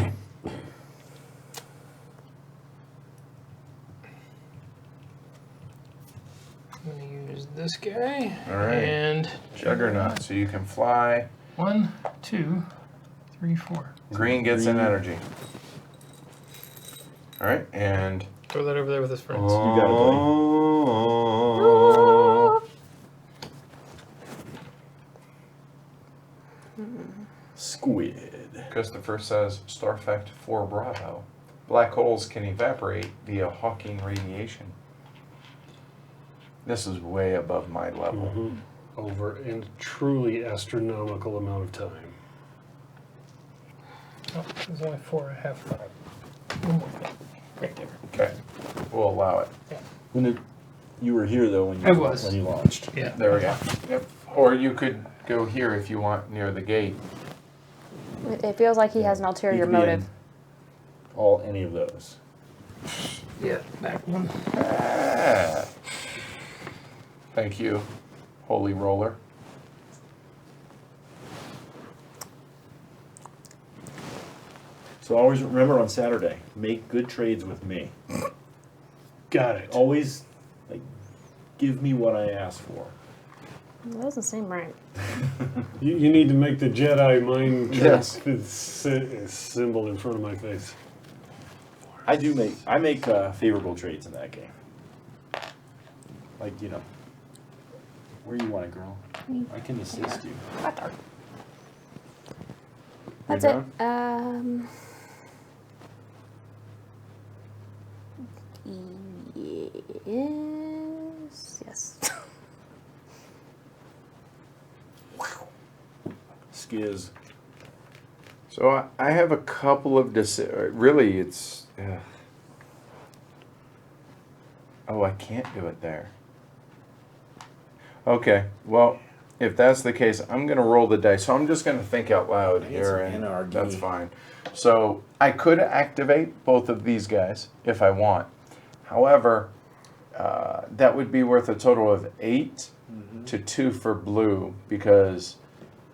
I'm gonna use this guy. All right. And Juggernaut, so you can fly. 1, 2, 3, 4. Green gets an Green. energy. All right, and Throw that over there with his friends. You got it, buddy. Oh. Squid. Christopher says, Star Fact 4 Bravo. Black holes can evaporate via Hawking radiation. This is way above my level. Mhm. Over a truly astronomical amount of time. Oh, there's only 4 I have 5. One more thing. Right there. Okay, we'll allow it. You were here though when I was. when you launched. Yeah. There we go. Yep. Or you could go here if you want, near the gate. It feels like he has an You ulterior could be in motive. any of those. Yeah, back one. Ah. Thank you, holy roller. So always remember on Saturday, make good trades with me. Got it. Always, like, give me what I asked for. That doesn't seem right. You need to make the Jedi mind Yes. symbol in front of my face. I make favorable trades in that game. Like, where you want it, girl? I can assist you. What the- You're That's it. Yes. Skiz. So I have a couple of really it's oh, I can't do it there. Okay, well, if that's the case, I'm going to roll the dice. So I'm just going to think out loud I need here, some and NRG. that's fine. So I could activate both of these guys if I want. However, that would be worth a total of 8 to 2 for blue, because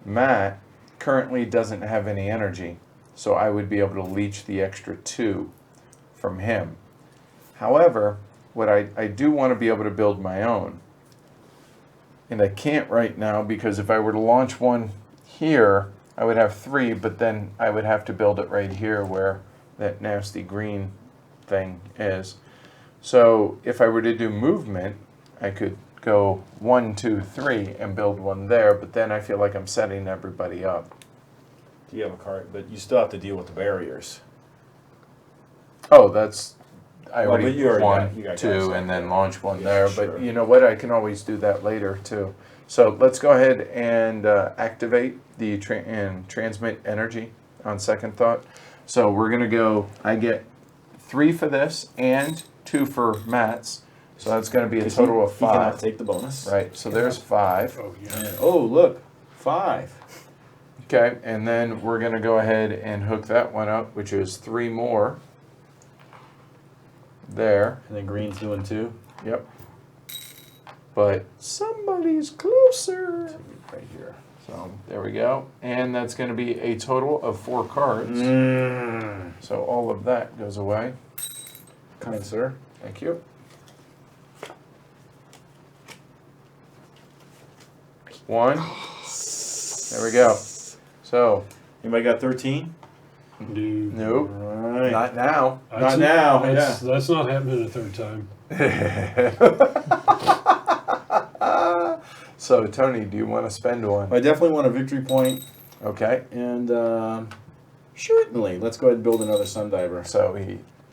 Matt currently doesn't have any energy. So I would be able to leech the extra 2 from him. However, what I do want to be able to build my own. And I can't right now, because if I were to launch one here, I would have 3, but then I would have to build it right here where that nasty green thing is. So if I were to do movement, I could go 1, 2, 3 and build one there, but then I feel like I'm setting everybody up. Do you have a card? But you still have to deal with the barriers. Oh, that's... I Well, already but you already one, got- you got 2, guys and then there. launch one Yeah, there. sure. But you know what? I can always do that later too. So let's go ahead and activate the transmit energy on second thought. So we're gonna go. I get 3 for this and 2 for Matt's. So that's gonna be a total of He cannot 5. take the bonus. Right. So there's 5. Oh, yeah. And, oh, look, 5. Okay. And then we're gonna go ahead and hook that one up, which is 3 more. There. And then green's doing 2. Yep. But somebody's closer. Right here. So there we go. And that's going to be a total of 4 cards. So all of that goes away. Come in, sir. Thank you. 1. There we go. So, Anybody got 13? Dude. nope. All right. Not now. Not now. That's not happening a third time. So, Tony, do you want to spend one? I definitely want a victory point, Okay. and certainly, let's go ahead and build another Sundiver. So,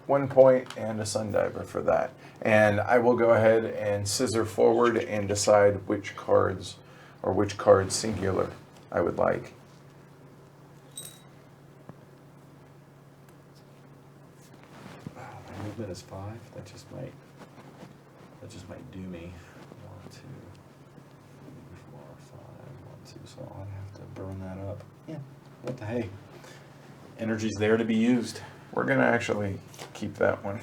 1 point and a Sundiver for that. And I will go ahead and scissor forward and decide which cards, or which card singular, I would like. My movement is 5. That just might do me. 1, 2, 3, 4, 5, 1, 2. So I'll have to burn that up. Yeah. What the hey? Energy's there to be used. We're going to actually keep that one.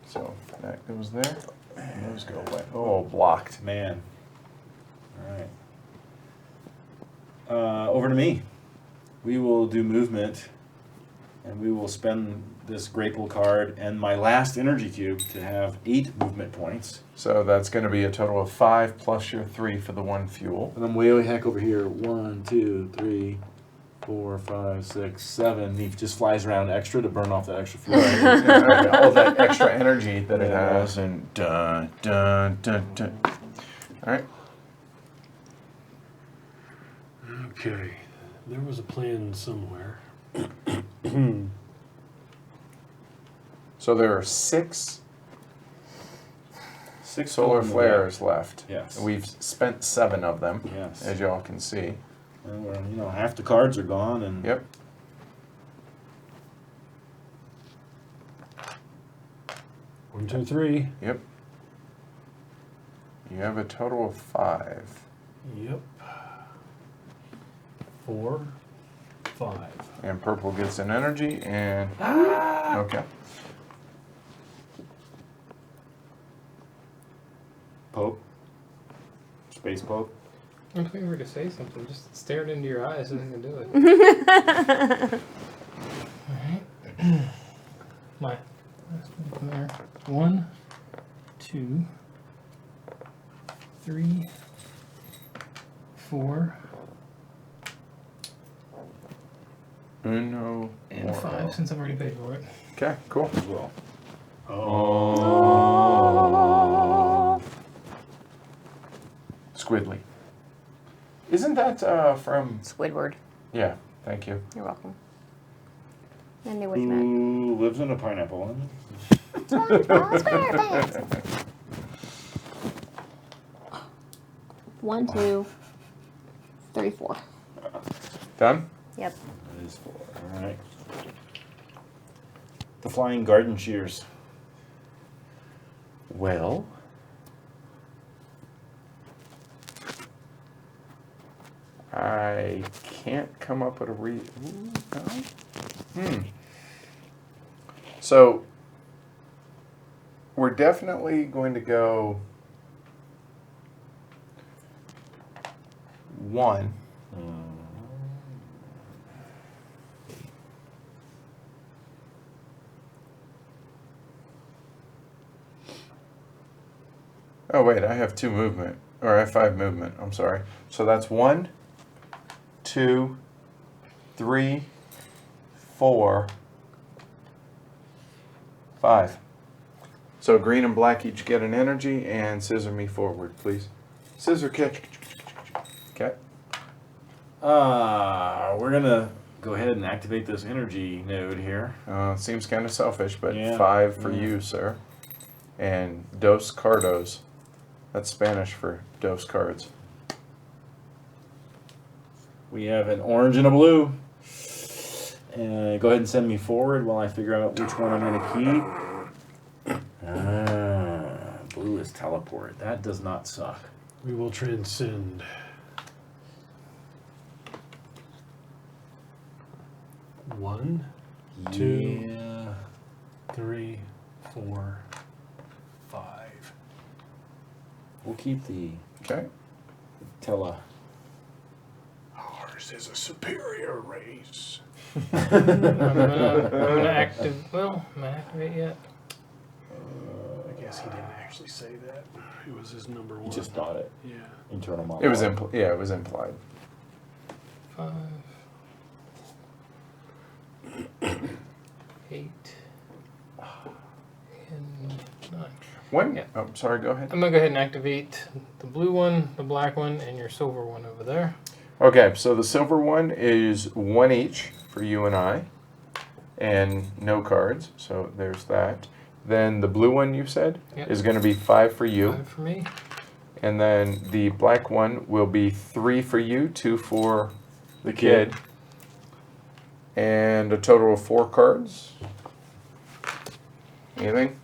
So that goes there. And those go away. Oh, blocked. Man. All right. Over to me. We will do movement, and we will spend this Grapple card and my last energy cube to have 8 movement points. So that's going to be a total of 5 plus your 3 for the 1 fuel. And I'm way heck over here. 1, 2, 3, 4, 5, 6, 7. He just flies around extra to burn off that extra fuel. All that extra energy that it Yeah. has, and dun dun dun dun. All right. Okay. There was a plan somewhere. So there are 6 6 solar total. flares left. Yes. We've spent 7 of them, Yes. as y'all can see. And we're, half the cards are gone, and Yep. One, two, three. Yep. You have a total of 5. Yep. 4, 5. And purple gets an energy, and... Okay. poke. Space poke. I'm waiting for you to say something. Just staring into your eyes isn't gonna do it. Alright. My last one from there. 1, 2, 3, 4, Uno. and more. 5 since I've already paid for it. Okay, cool. As well. Squidly. Isn't that from... Squidward. Yeah, thank you. You're welcome. I knew what you meant. Who lives in a pineapple? SpongeBob SquarePants. 1, 2, 3, 4. Done? Yep. That is 4. All right. The flying garden shears. Well... I can't come up with a no? So, we're definitely going to go 1. Oh wait, I have 2 movement, or I have 5 movement, I'm sorry. So that's 1, 2, 3, 4, 5. So green and black each get an energy, and scissor me forward, please. Scissor kick. Okay. We're gonna go ahead and activate this energy node here. Seems kind of selfish, but Yeah, 5 for yeah. you, sir. And dos cardos. That's Spanish for dos cards. We have an orange and a blue. And go ahead and send me forward while I figure out which one I'm gonna keep. Blue is teleport. That does not suck. We will transcend. One, Two. Yeah. 3, 4, 5. We'll keep the Okay. tele. Ours is a superior race. I'm gonna activate. Well, I'm gonna activate yet. I guess he didn't actually say that. It was his number 1. You just thought it. Yeah. Internal monologue. It was it was implied. 5, 8, and 9. When? Yeah. Oh, sorry, go ahead. I'm gonna go ahead and activate the blue one, the black one, and your silver one over there. Okay, so the silver one is 1 each for you and I, and no cards, so there's that. Then the blue one you said Yep. is going to be 5 for you, 5 for me. and then the black one will be 3 for you, 2 for the kid, and a total of 4 cards. Anything?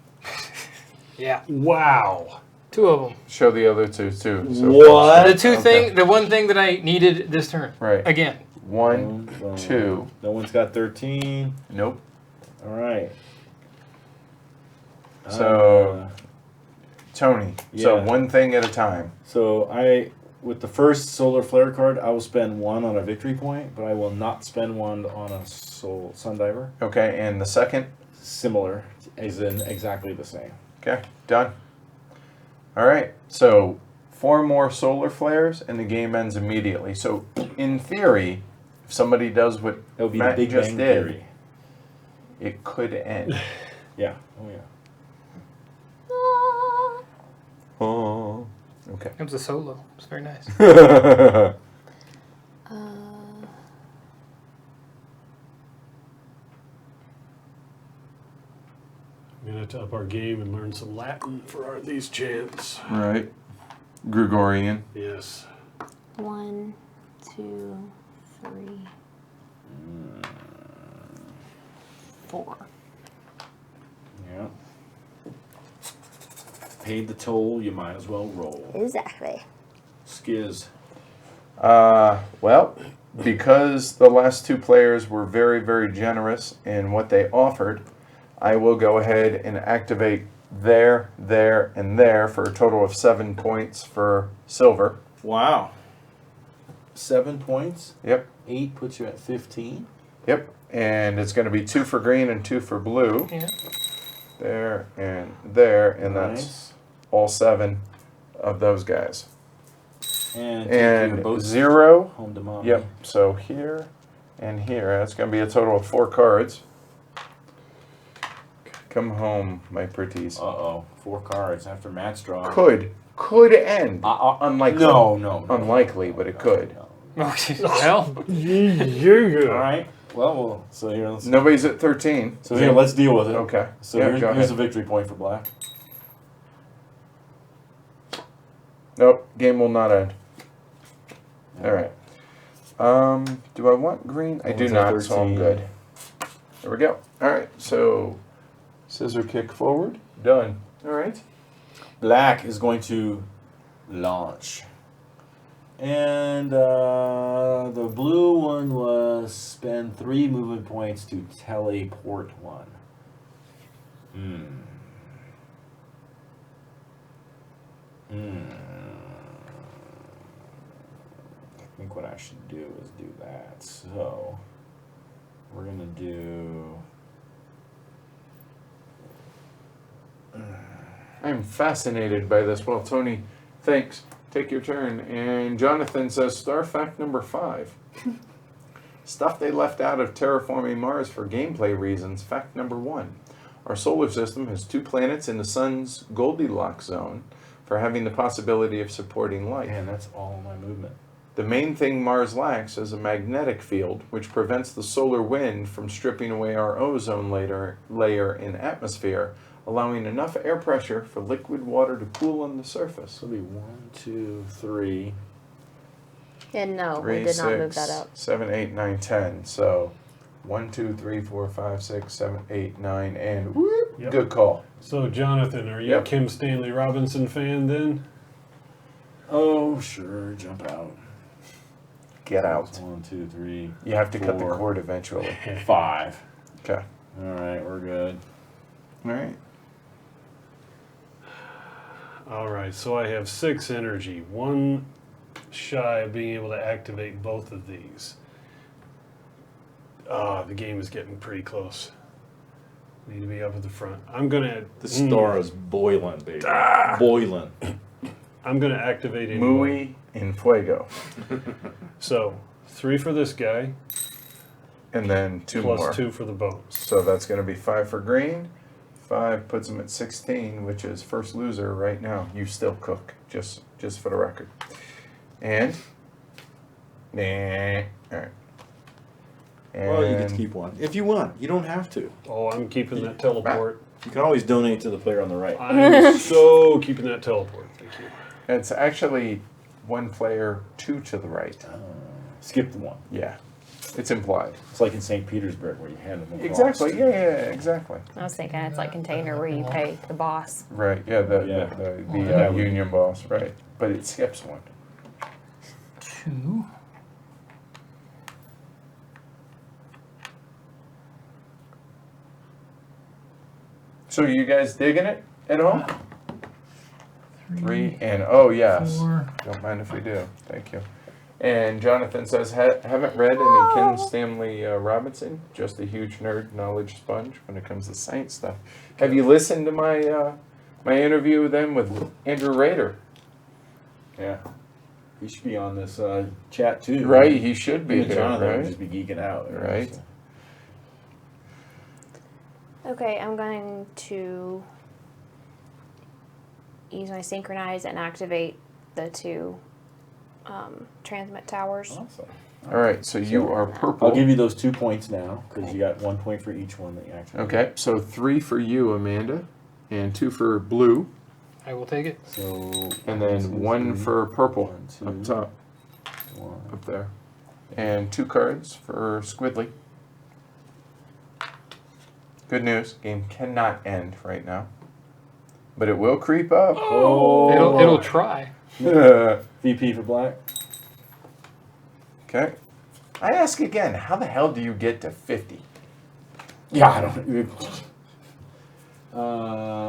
Yeah. Wow. 2 of them. Show the other 2 too. So What? The one thing that I needed this turn. Right. Again. 1, 2. No one's got 13. Nope. All right. So, Tony. So yeah. one thing at a time. So with the first solar flare card, I will spend 1 on a victory point, but I will not spend 1 on a sundiver. Okay, and the second. Similar, as in exactly the same. Okay, done. All right, so 4 more solar flares and the game ends immediately. So in theory, if somebody does what It'll be Matt the Big just Bang did, Theory. it could end. Yeah. Oh yeah. Oh, okay. It was a solo. It's very nice. I'm gonna have to up our game and learn some Latin for these chants. Right. Gregorian. Yes. 1, 2, 3, 4. Yeah. Paid the toll, you might as well roll. Exactly. Skiz. Well, because the last two players were very, very generous in what they offered, I will go ahead and activate there, and there for a total of 7 points for silver. Wow. 7 points. Yep. 8 puts you at 15. Yep. And it's going to be 2 for green and 2 for blue. Yeah. There, and that's Nice. all 7 of those guys. And take your And boats 0. home to mommy. Yep. So here and here. That's going to be a total of 4 cards. Come home, my pretties. Uh-oh. 4 cards after Matt's draw. Could end. Unlikely. No. Unlikely, but it could. No. Well, Yeah. All right. Well, so here, let's... Nobody's at 13. So here, let's deal with it. Okay. So Yeah, here's go a ahead. victory point for black. Nope. Game will not end. All right. Do I want green? I do One's at not, so I'm 13. good. There we go. All right. So, scissor kick forward. Done. All right. Black is going to launch. And the blue one was spend 3 movement points to teleport 1. I think what I should do is do that. So we're gonna do. I'm fascinated by this. Well, Tony, thanks. Take your turn. And Jonathan says, star fact number 5. Stuff they left out of terraforming Mars for gameplay reasons. Fact number 1. Our solar system has 2 planets in the sun's Goldilocks zone for having the possibility of supporting life. Man, that's all my movement. The main thing Mars lacks is a magnetic field, which prevents the solar wind from stripping away our ozone layer and atmosphere, allowing enough air pressure for liquid water to pool on the surface. So it'll be 1, 2, 3. And no, 3, we did not 6, move that up. 7, 8, 9, 10. So 1, 2, 3, 4, 5, 6, 7, 8, 9, and whoop, Yep. good call. So, Jonathan, are you Yep. a Kim Stanley Robinson fan then? Oh, sure, jump out. Get out. 1, 2, 3. You have to cut the 4, cord eventually. 5. Okay. All right, we're good. All right. All right, so I have 6 energy, 1 shy of being able to activate both of these. The game is getting pretty close. Need to be up at the front. I'm gonna. The star is boiling, baby. Boiling. I'm gonna activate it. Muy en fuego. So 3 for this guy, And then 2 plus more. 2 for the bones. So that's going to be 5 for green. 5 puts him at 16, which is first loser right now. You still cook, just for the record. And all right. And Well, you get to keep 1 if you want. You don't have to. Oh, I'm keeping that teleport. You can always donate to the player on the right. I'm so keeping that teleport. Thank you. it's actually 1 player 2 to the right. Skip the 1. Yeah, it's implied. It's like in St. Petersburg where you hand them across. Exactly. Yeah, exactly. I was thinking it's like container where you pay the boss. Right. Yeah. The Yeah. union boss. Right. But it skips 1. 2. So you guys digging it at all? 3 and oh yes. 4. Don't mind if we do. Thank you. And Jonathan says, haven't read any Ken Stanley Robinson. Just a huge nerd, knowledge sponge when it comes to science stuff. Have you listened to my my interview with them with Andrew Rader? Yeah. He should be on this chat too. Right, he should be Him and here, Jonathan would right? just be geeking out. Right. So. Okay, I'm going to use my synchronize and activate the 2 transmit towers. Awesome. All right, so you are purple. I'll give you those 2 points now because you got 1 point for each one that you actually. Okay, so 3 for you, Amanda, and 2 for blue, I will take it. So. and then 1 for purple 1, up 2, top, 1. up there, and 2 cards for Squidly. Good news, game cannot end right now, but it will creep up. Oh. It'll try. VP for black. Okay. I ask again, how the hell do you get to 50? Yeah, I don't.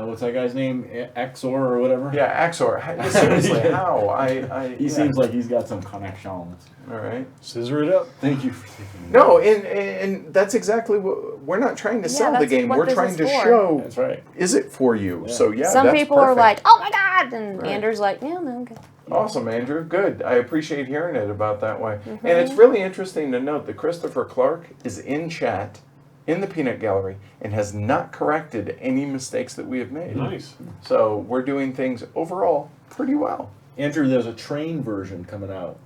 What's that guy's name? Exor or whatever. Yeah, Axor. Seriously, how? He seems like he's got some connections. All right. Scissor it up. Thank you for thinking. No, and that's exactly what we're not trying to sell the that's game. what We're this trying is to for. show That's right. is it for you. Yeah. So yeah, Some that's people are perfect. like, "Oh my god," and Right. Andrew's like, "Yeah, no, okay." Awesome, Andrew. Good. I appreciate hearing it about that way. Mm-hmm. And it's really interesting to note that Christopher Clark is in chat in the Peanut Gallery and has not corrected any mistakes that we have made. Nice. So we're doing things overall pretty well. Andrew, there's a train version coming out.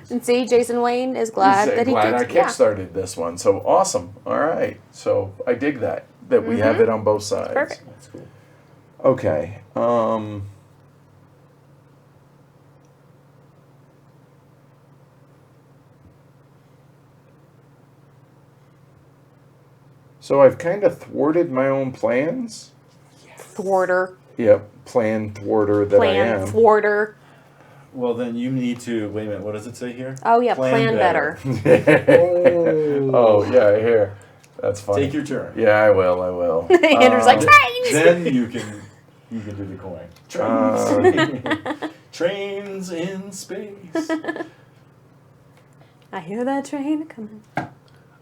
And see, Jason Wayne is glad that he glad I kicked. Yeah. kickstarted this one. So awesome. All right. So I dig that we have it on both sides. Perfect. That's cool. Okay. So I've kind of thwarted my own plans. Thwarter, Yep, plan thwarter that I plan am. thwarter. Well, then you need to wait a minute. What does it say here? Oh yeah, plan better. Oh yeah, here. That's funny. Take your turn. Yeah, I will. Andrew's like, trains. Then you can do the coin. Trains. Trains in space. I hear that train coming.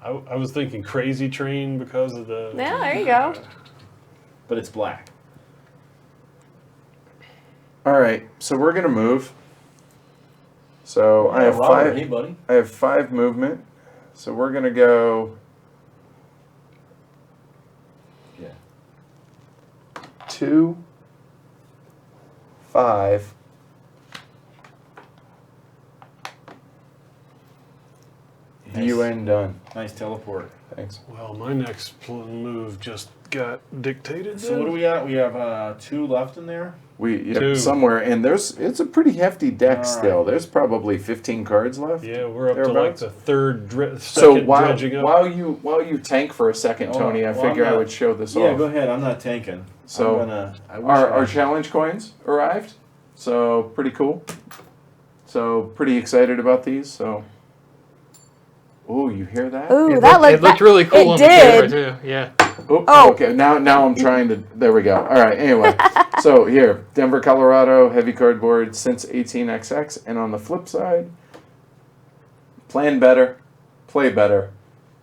I was thinking Crazy Train because of the. Yeah, there you go. But it's black. All right, so we're gonna move. So I have Robert, five. Hey, buddy. I have 5 movement. So we're gonna go Yeah. 2, 5. Nice. UN done. Nice teleport. Thanks. Well, my next move just got dictated. So what do we got? We have 2 left in there. We 2. somewhere, and it's a pretty hefty deck All still. right. There's probably 15 cards left. Yeah, we're up to like Thereabouts. the third, So second dredging up. while you tank for a second, Oh, Tony, I well, figure I'm I not- would show this Yeah, off. go ahead. I'm not tanking. So, I wish Our I- challenge coins arrived, so pretty cool. So pretty excited about these. So, oh, you hear that? Ooh, It that looked, it looked really cool it on did. the camera too. Yeah. Oh, okay. Now I'm trying to. There we go. All right. Anyway, so here, Denver, Colorado, heavy cardboard since 18XX, and on the flip side, plan better, play better.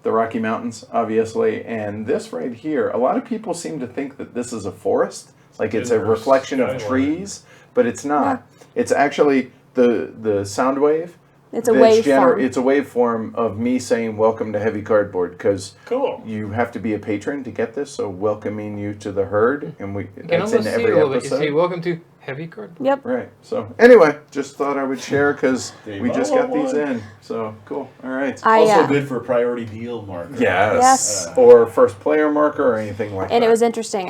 The Rocky Mountains, obviously, and this right here. A lot of people seem to think that this is a forest, like it's a Denver reflection of skyline. trees, but it's not. It's actually the sound wave. It's a that's waveform. It's a waveform of me saying "Welcome to Heavy Cardboard" because Cool. you have to be a patron to get this. So welcoming you to the herd, and You can that's in almost see every a little bit. You episode. see, welcome to Heavy Card. Yep. Right. So anyway, just thought I would share because Dave, we just got these one. in. So cool. All right. Also good for priority deal marker. Yes. Yes. Or first player marker or anything like that. And it was interesting.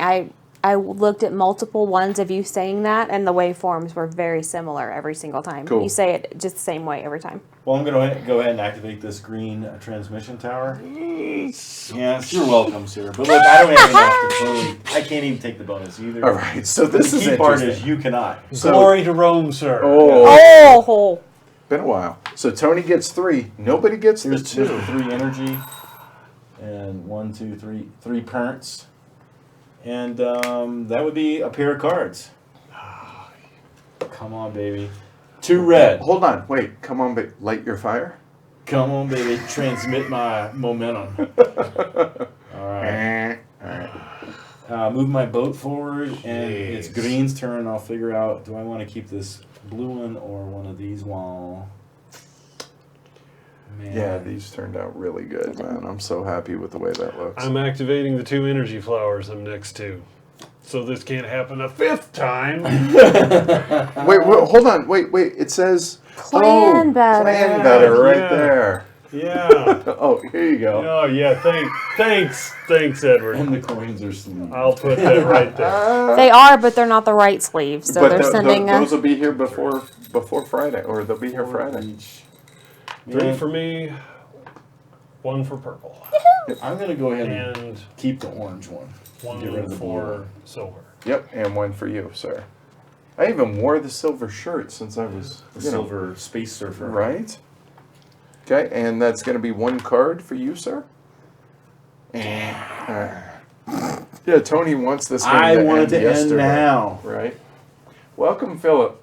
I looked at multiple ones of you saying that, and the waveforms were very similar every single time. Cool. You say it just the same way every time. Well, I'm going to go ahead and activate this green transmission tower. Yes, you're welcome, sir. But look, I don't have enough to totally. I can't even take the bonus either. All right. So this the is key part interesting. is you cannot. So- Glory to Rome, sir. Oh, Oh, been a while. So Tony gets 3. Nobody gets Here's the 2. the 3 energy, and 1, 2, 3, 3 parents, and that would be a pair of cards. Come on, baby. 2 red. Hold on. Wait. Come on, light your fire. Come on, baby. Transmit my momentum. All right. All right. Move my boat forward, and it's Jeez. green's turn. I'll figure out, do I want to keep this blue one or one of these? Well, man. Yeah, these turned out really good, man. I'm so happy with the way that looks. I'm activating the 2 energy flowers I'm next to. so this can't happen a 5th time. Wait, hold on. Wait. It says Plan better. Plan better right Yeah. there. Yeah. Oh, here you go. Oh, yeah. Thanks, Edward. And the coins are sleeved. I'll put that right there. They are, but they're not the right sleeves. So but they're sending those will be here before Friday, or they'll be here 4 Friday. each. 3 Yeah, for me, 1 for purple, I'm gonna go ahead and and keep the orange one. Get rid 1 of the blue for one. silver. Yep, and 1 for you, sir. I even wore the silver shirt since I was The silver space surfer. right. Okay, and that's going to be 1 card for you, sir. And yeah, Tony wants this game I to want it end to end yesterday. now. Right. Welcome, Philip.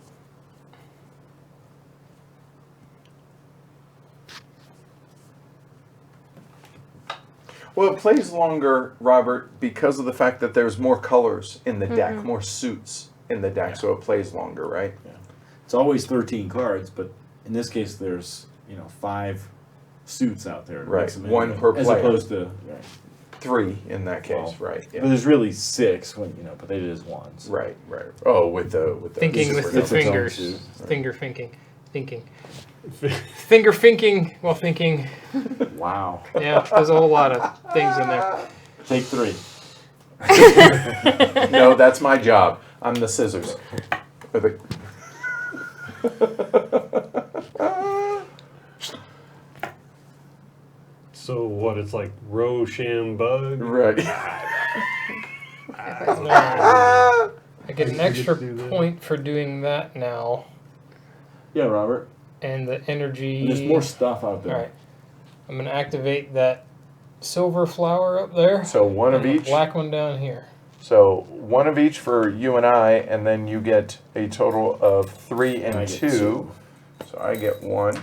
Well, it plays longer, Robert, because of the fact that there's more colors in the deck, more suits in the deck, so it plays longer, right? It's always 13 cards, but in this case, there's 5 suits out there. to Right, mix them in one with, per as player. opposed to. Right. 3 in that case, Well, right? But Yeah. there's really 6 when but they did as ones. Right. Oh, with the Thinking with the It's its own fingers. suit. Finger thinking. Finger thinking while thinking. Wow. Yeah, there's a whole lot of things in there. Take 3. No, that's my job. I'm the scissors. Or the- So what? It's like Rochambeau. right. I get an extra do that. point for doing that now, Yeah, Robert. and the energy. And there's more stuff out there. All right, I'm gonna activate that silver flower up there. So 1 of and the each. black one down here. So 1 of each for you and I, and then you get a total of 3 and I get 2. 2. So I get 1,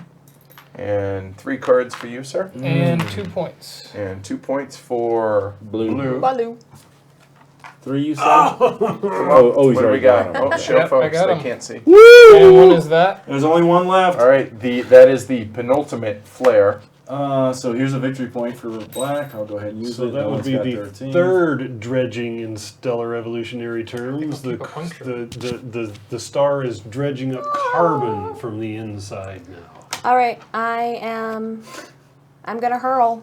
and 3 cards for you, sir, And 2 points. and 2 points for Blue. Baloo. 3 you said? Oh, Oh, he's what do we already got? got 'em. Oh, show Yep, I folks, got they 'em. can't see. And one is that. There's only 1 left. All right, that is the penultimate flare. So here's a victory point for black. I'll go ahead and use so it. that No would one's be got the 13. 3rd dredging in stellar evolutionary terms. Keep a puncture. The star is dredging up carbon from the inside now. All right, I'm gonna hurl.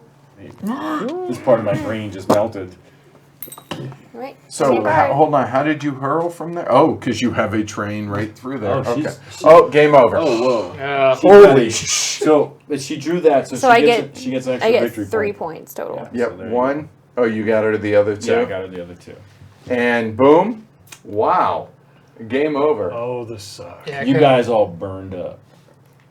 This part of my brain just melted. Right. So Same card. hold on, how did you hurl from there? Oh, because you have a train right through there. Oh, okay. she's- Oh, game over. Oh, whoa. Holy sh! So, but she drew that, so, So she I gets get- she gets an I extra get victory 3 point. points total. Yeah. Yep, So there you 1. Oh, you got her the other 2. Yeah, I got it the other 2. And boom! Wow, game over. Oh, this sucks. Yeah, I You coulda- guys all burned up.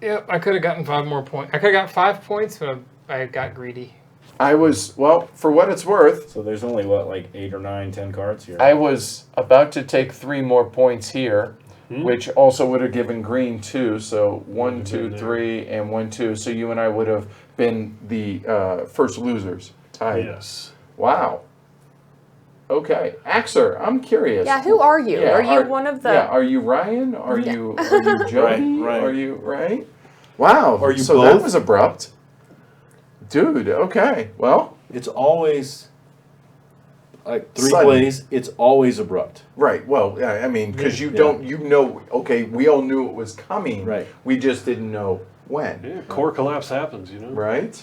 Yep, I could have gotten 5 more points. I could have got 5 points, but I got greedy. I was for what it's worth. So there's only like 8 or 9, 10 cards here. I was about to take 3 more points here, Hmm? which also would have given green 2. So 1, have 2, been 3, and 1, 2. So you and I would have been the first losers. Tied. Yes. Wow. Okay, Axer, I'm curious. Yeah, who are you? Yeah, are you one of the? Yeah, are you Ryan? Are you Jody? Right. Are you right? Wow. Are you so that both? was abrupt. Dude, okay. Well, It's always like 3 Sudden. plays. It's always abrupt. right. Well, I mean, because you Yeah. don't, okay, we all knew it was coming. Right. We just didn't know when. Yeah, core collapse happens, Right?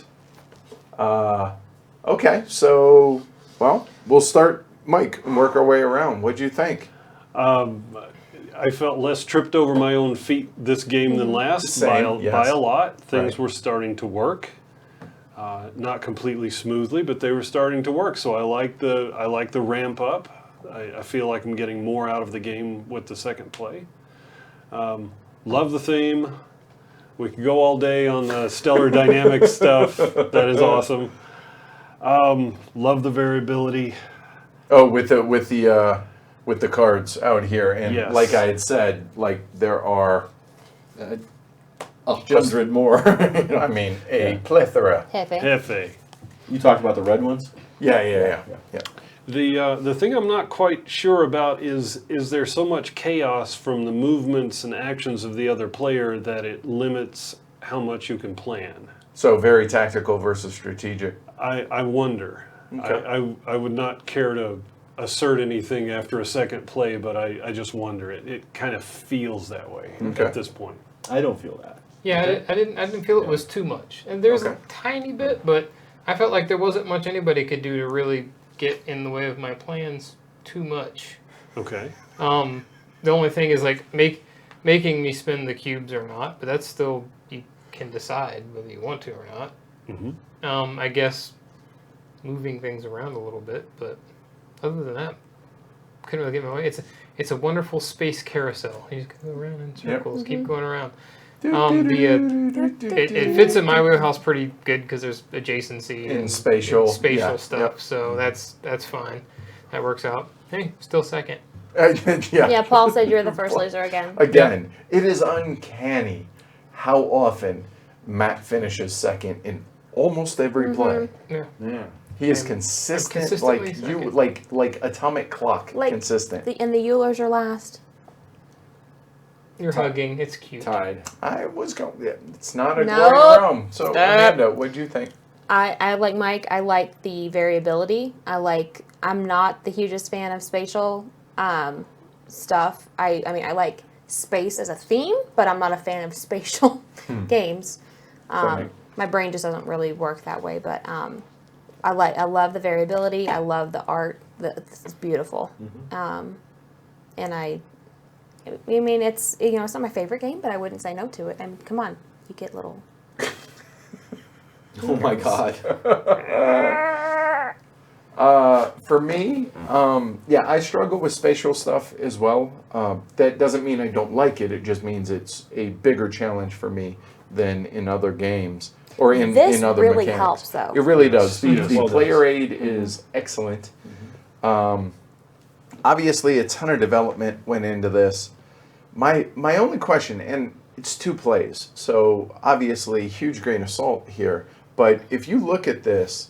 Okay, so, well, we'll start, Mike, and work our way around. What'd you think? I felt less tripped over my own feet this game than last Same, yes. by a lot. Things Right. were starting to work. Not completely smoothly, but they were starting to work. So I like the ramp up. I feel like I'm getting more out of the game with the second play. Love the theme. We could go all day on the stellar dynamics stuff. That is awesome. Love the variability. Oh, with the cards out here, and Yes. like I had said, like there are, 100 more. I mean, a plethora. Hefe. Hefe. You talked about the red ones? Yeah. The thing I'm not quite sure about is there so much chaos from the movements and actions of the other player that it limits how much you can plan. So very tactical versus strategic. I wonder. Okay. I would not care to assert anything after a second play, but I just wonder. It kind of feels that way Okay. at this point. I don't feel that. Yeah, I didn't feel it was too much. And there's Okay. a tiny bit, but I felt like there wasn't much anybody could do to really get in the way of my plans too much. Okay. The only thing is like making me spin the cubes or not, but that's still, you can decide whether you want to or not. Mm-hmm. I guess moving things around a little bit, but other than that, couldn't really get my way. It's a wonderful space carousel. You just go around in circles, keep going around. It fits in my wheelhouse pretty good because there's adjacency In spatial, yeah, stuff, yep. so that's fine. That works out. Hey, still second. Yeah, Paul said you're the first loser again. Again, it is uncanny how often Matt finishes second in almost every play. Yeah. Yeah. He is I'm consistent, consistently like you, second. like atomic clock, Like consistent. and the Eulers are last. You're hugging. It's cute. Tied. I was going. Yeah, it's not a Nope. glowing realm. So Stop. Amanda, what do you think? I like Mike. I like the variability. I'm not the hugest fan of spatial stuff. I mean, I like space as a theme, but I'm not a fan of spatial games. Sorry. My brain just doesn't really work that way. But I love the variability. I love the art. It's beautiful. And I mean, it's it's not my favorite game, but I wouldn't say no to it. And come on, you get little. Oh my God. For me, yeah, I struggle with spatial stuff as well. That doesn't mean I don't like it. It just means it's a bigger challenge for me than in other games or in other really mechanics. helps, though. It really does. The, Yes. the Well, it player does. aid is excellent. Obviously, a ton of development went into this. My only question, and it's 2 plays, so obviously huge grain of salt here. But if you look at this,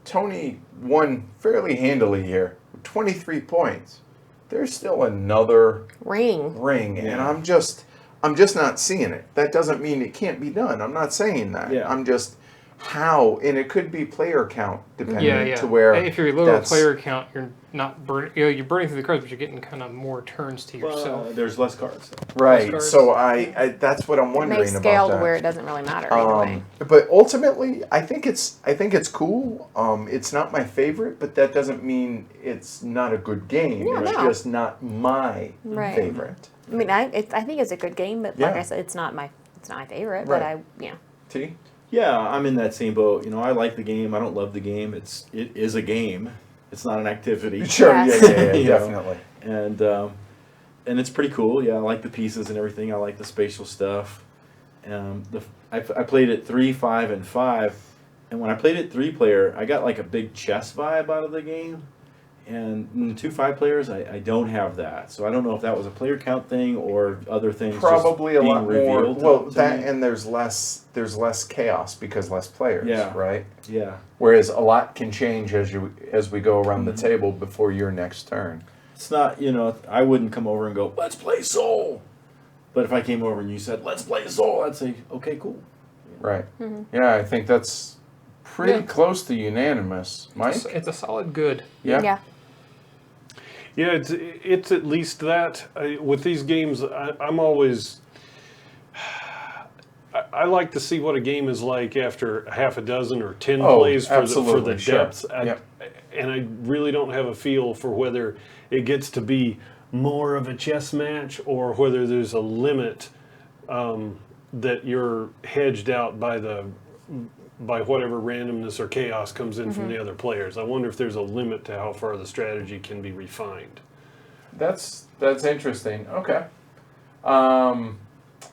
Tony won fairly handily here, with 23 points. There's still another Ring. and Yeah. I'm just not seeing it. That doesn't mean it can't be done. I'm not saying that. Yeah. I'm just how, and it could be player count dependent Yeah. to where If you're lower that's- player count, you're not burning. You're burning through the cards, but you're getting kind of more turns to Well, yourself. there's less cards. right. cards. So I that's what I'm It wondering makes about scale that. to where it doesn't really matter either way. But ultimately, I think it's cool. It's not my favorite, but that doesn't mean it's not a good game. Yeah, it's no. just not my Right. favorite. I mean, I think it's a good game, but like Yeah. I said, it's not my favorite. Right. But T. Yeah, I'm in that same boat. I like the game. I don't love the game. It is a game. It's not an activity. Sure. Yes. Yeah. You know. Definitely. And it's pretty cool. Yeah, I like the pieces and everything. I like the spatial stuff. I played it 3, 5, and 5, and when I played it 3-player, I got like a big chess vibe out of the game. And in the 2 5-players, I don't have that. So I don't know if that was a player count thing or other things. Probably just a lot being more. revealed Well, to that me. and there's less chaos because less players. Yeah. Right. Yeah. Whereas a lot can change as we go around Mm-hmm. the table before your next turn. It's not, I wouldn't come over and go, let's play Soul. But if I came over and you said, let's play Soul, I'd say, okay, cool. Right. Yeah, I think that's pretty Yeah. close to unanimous. Mike? It's a solid good. Yeah. Yeah, it's at least that. With these games, I'm always. I like to see what a game is like after half a dozen or 10 Oh, plays for absolutely, the sure. depth. Yep. And I really don't have a feel for whether it gets to be more of a chess match or whether there's a limit that you're hedged out by whatever randomness or chaos comes in from the other players. I wonder if there's a limit to how far the strategy can be refined. That's interesting. Okay.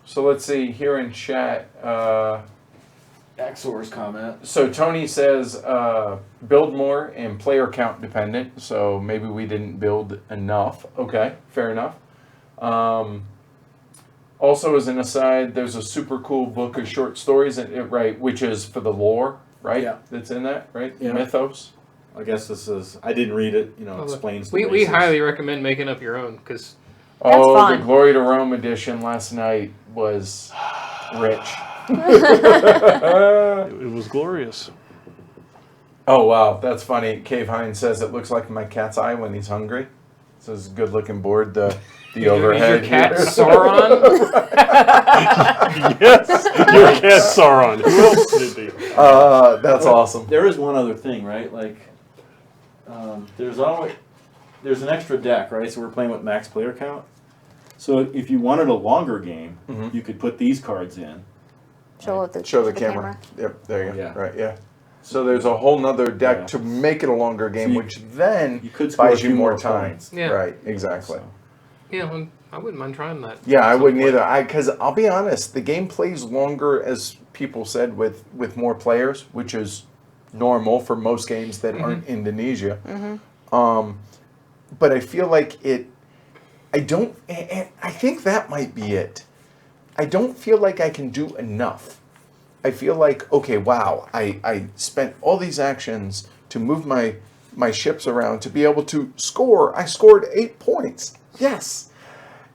So let's see here in chat. Axor's comment. So Tony says build more and player count dependent. So maybe we didn't build enough. Okay, fair enough. Also, as an aside, there's a super cool book of short stories, right, which is for the lore, right? Yeah. That's in that, right? Yeah. Mythos. I guess I didn't read it, explains the We basics. highly recommend making up your own because Oh, fun. the Glory to Rome edition last night was rich. It was glorious. Oh wow, that's funny. Cave Hines says it looks like my cat's eye when he's hungry. So it's a good looking board. The overhead. Is your cat here. Sauron? Yes, your cat Sauron. Who else would it be? That's awesome. There is one other thing, right? Like, there's an extra deck, right? So we're playing with max player count. So if you wanted a longer game, you could put these cards in. Show the camera. Yep, there you go. Yeah. Right, yeah. So there's a whole nother deck Yeah. to make it a longer game, So which then you could score a buys you few more more time. points. Yeah. Right, exactly. So, Yeah, I wouldn't mind trying that. Yeah, I at some wouldn't point. either. Because I'll be honest, the game plays longer, as people said, with more players, which is normal for most games that aren't Indonesia. But I feel like I think that might be it. I don't feel like I can do enough. I feel like, okay, wow, I spent all these actions to move my ships around to be able to score. I scored 8 points. Yes.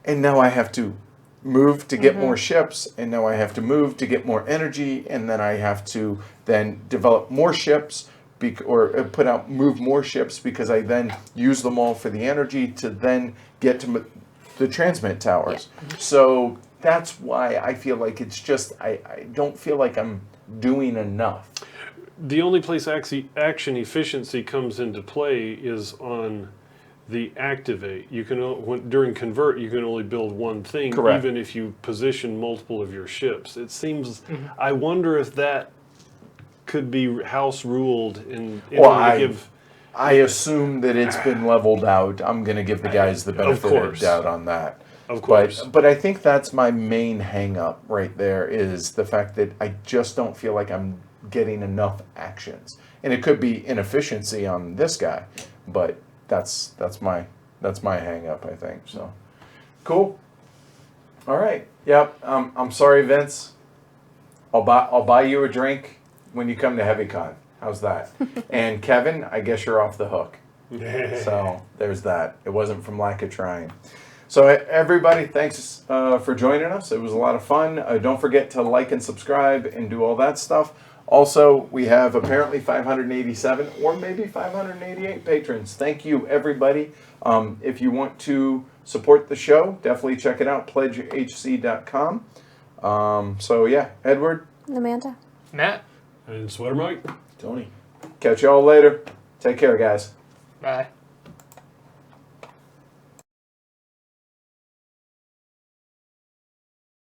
And now I have to move to get more ships, and now I have to move to get more energy, and then I have to then develop more ships move more ships because I then use them all for the energy to then get to the transmit towers. Yeah. So that's why I feel like it's just, I don't feel like I'm doing enough. The only place action efficiency comes into play is on the activate. You can during convert you can only build one thing, Correct. even if you position multiple of your ships. It seems. I wonder if that could be house ruled in order to give. I assume that it's been leveled out. I'm going to give the guys the benefit of the course. doubt on that. Of course. But I think that's my main hang up right there is the fact that I just don't feel like I'm getting enough actions. And it could be inefficiency on this guy, but that's my hang up, I think. So cool. All right. Yep. I'm sorry, Vince. I'll buy you a drink when you come to HeavyCon. How's that? And Kevin, I guess you're off the hook. So there's that. It wasn't from lack of trying. So everybody, thanks for joining us. It was a lot of fun. Don't forget to like and subscribe and do all that stuff. Also, we have apparently 587 or maybe 588 patrons. Thank you, everybody. If you want to support the show, definitely check it out, pledgehc.com. So yeah, Edward. Amanda. Matt, And Sweater Mike. Tony. Catch y'all later. Take care, guys. bye.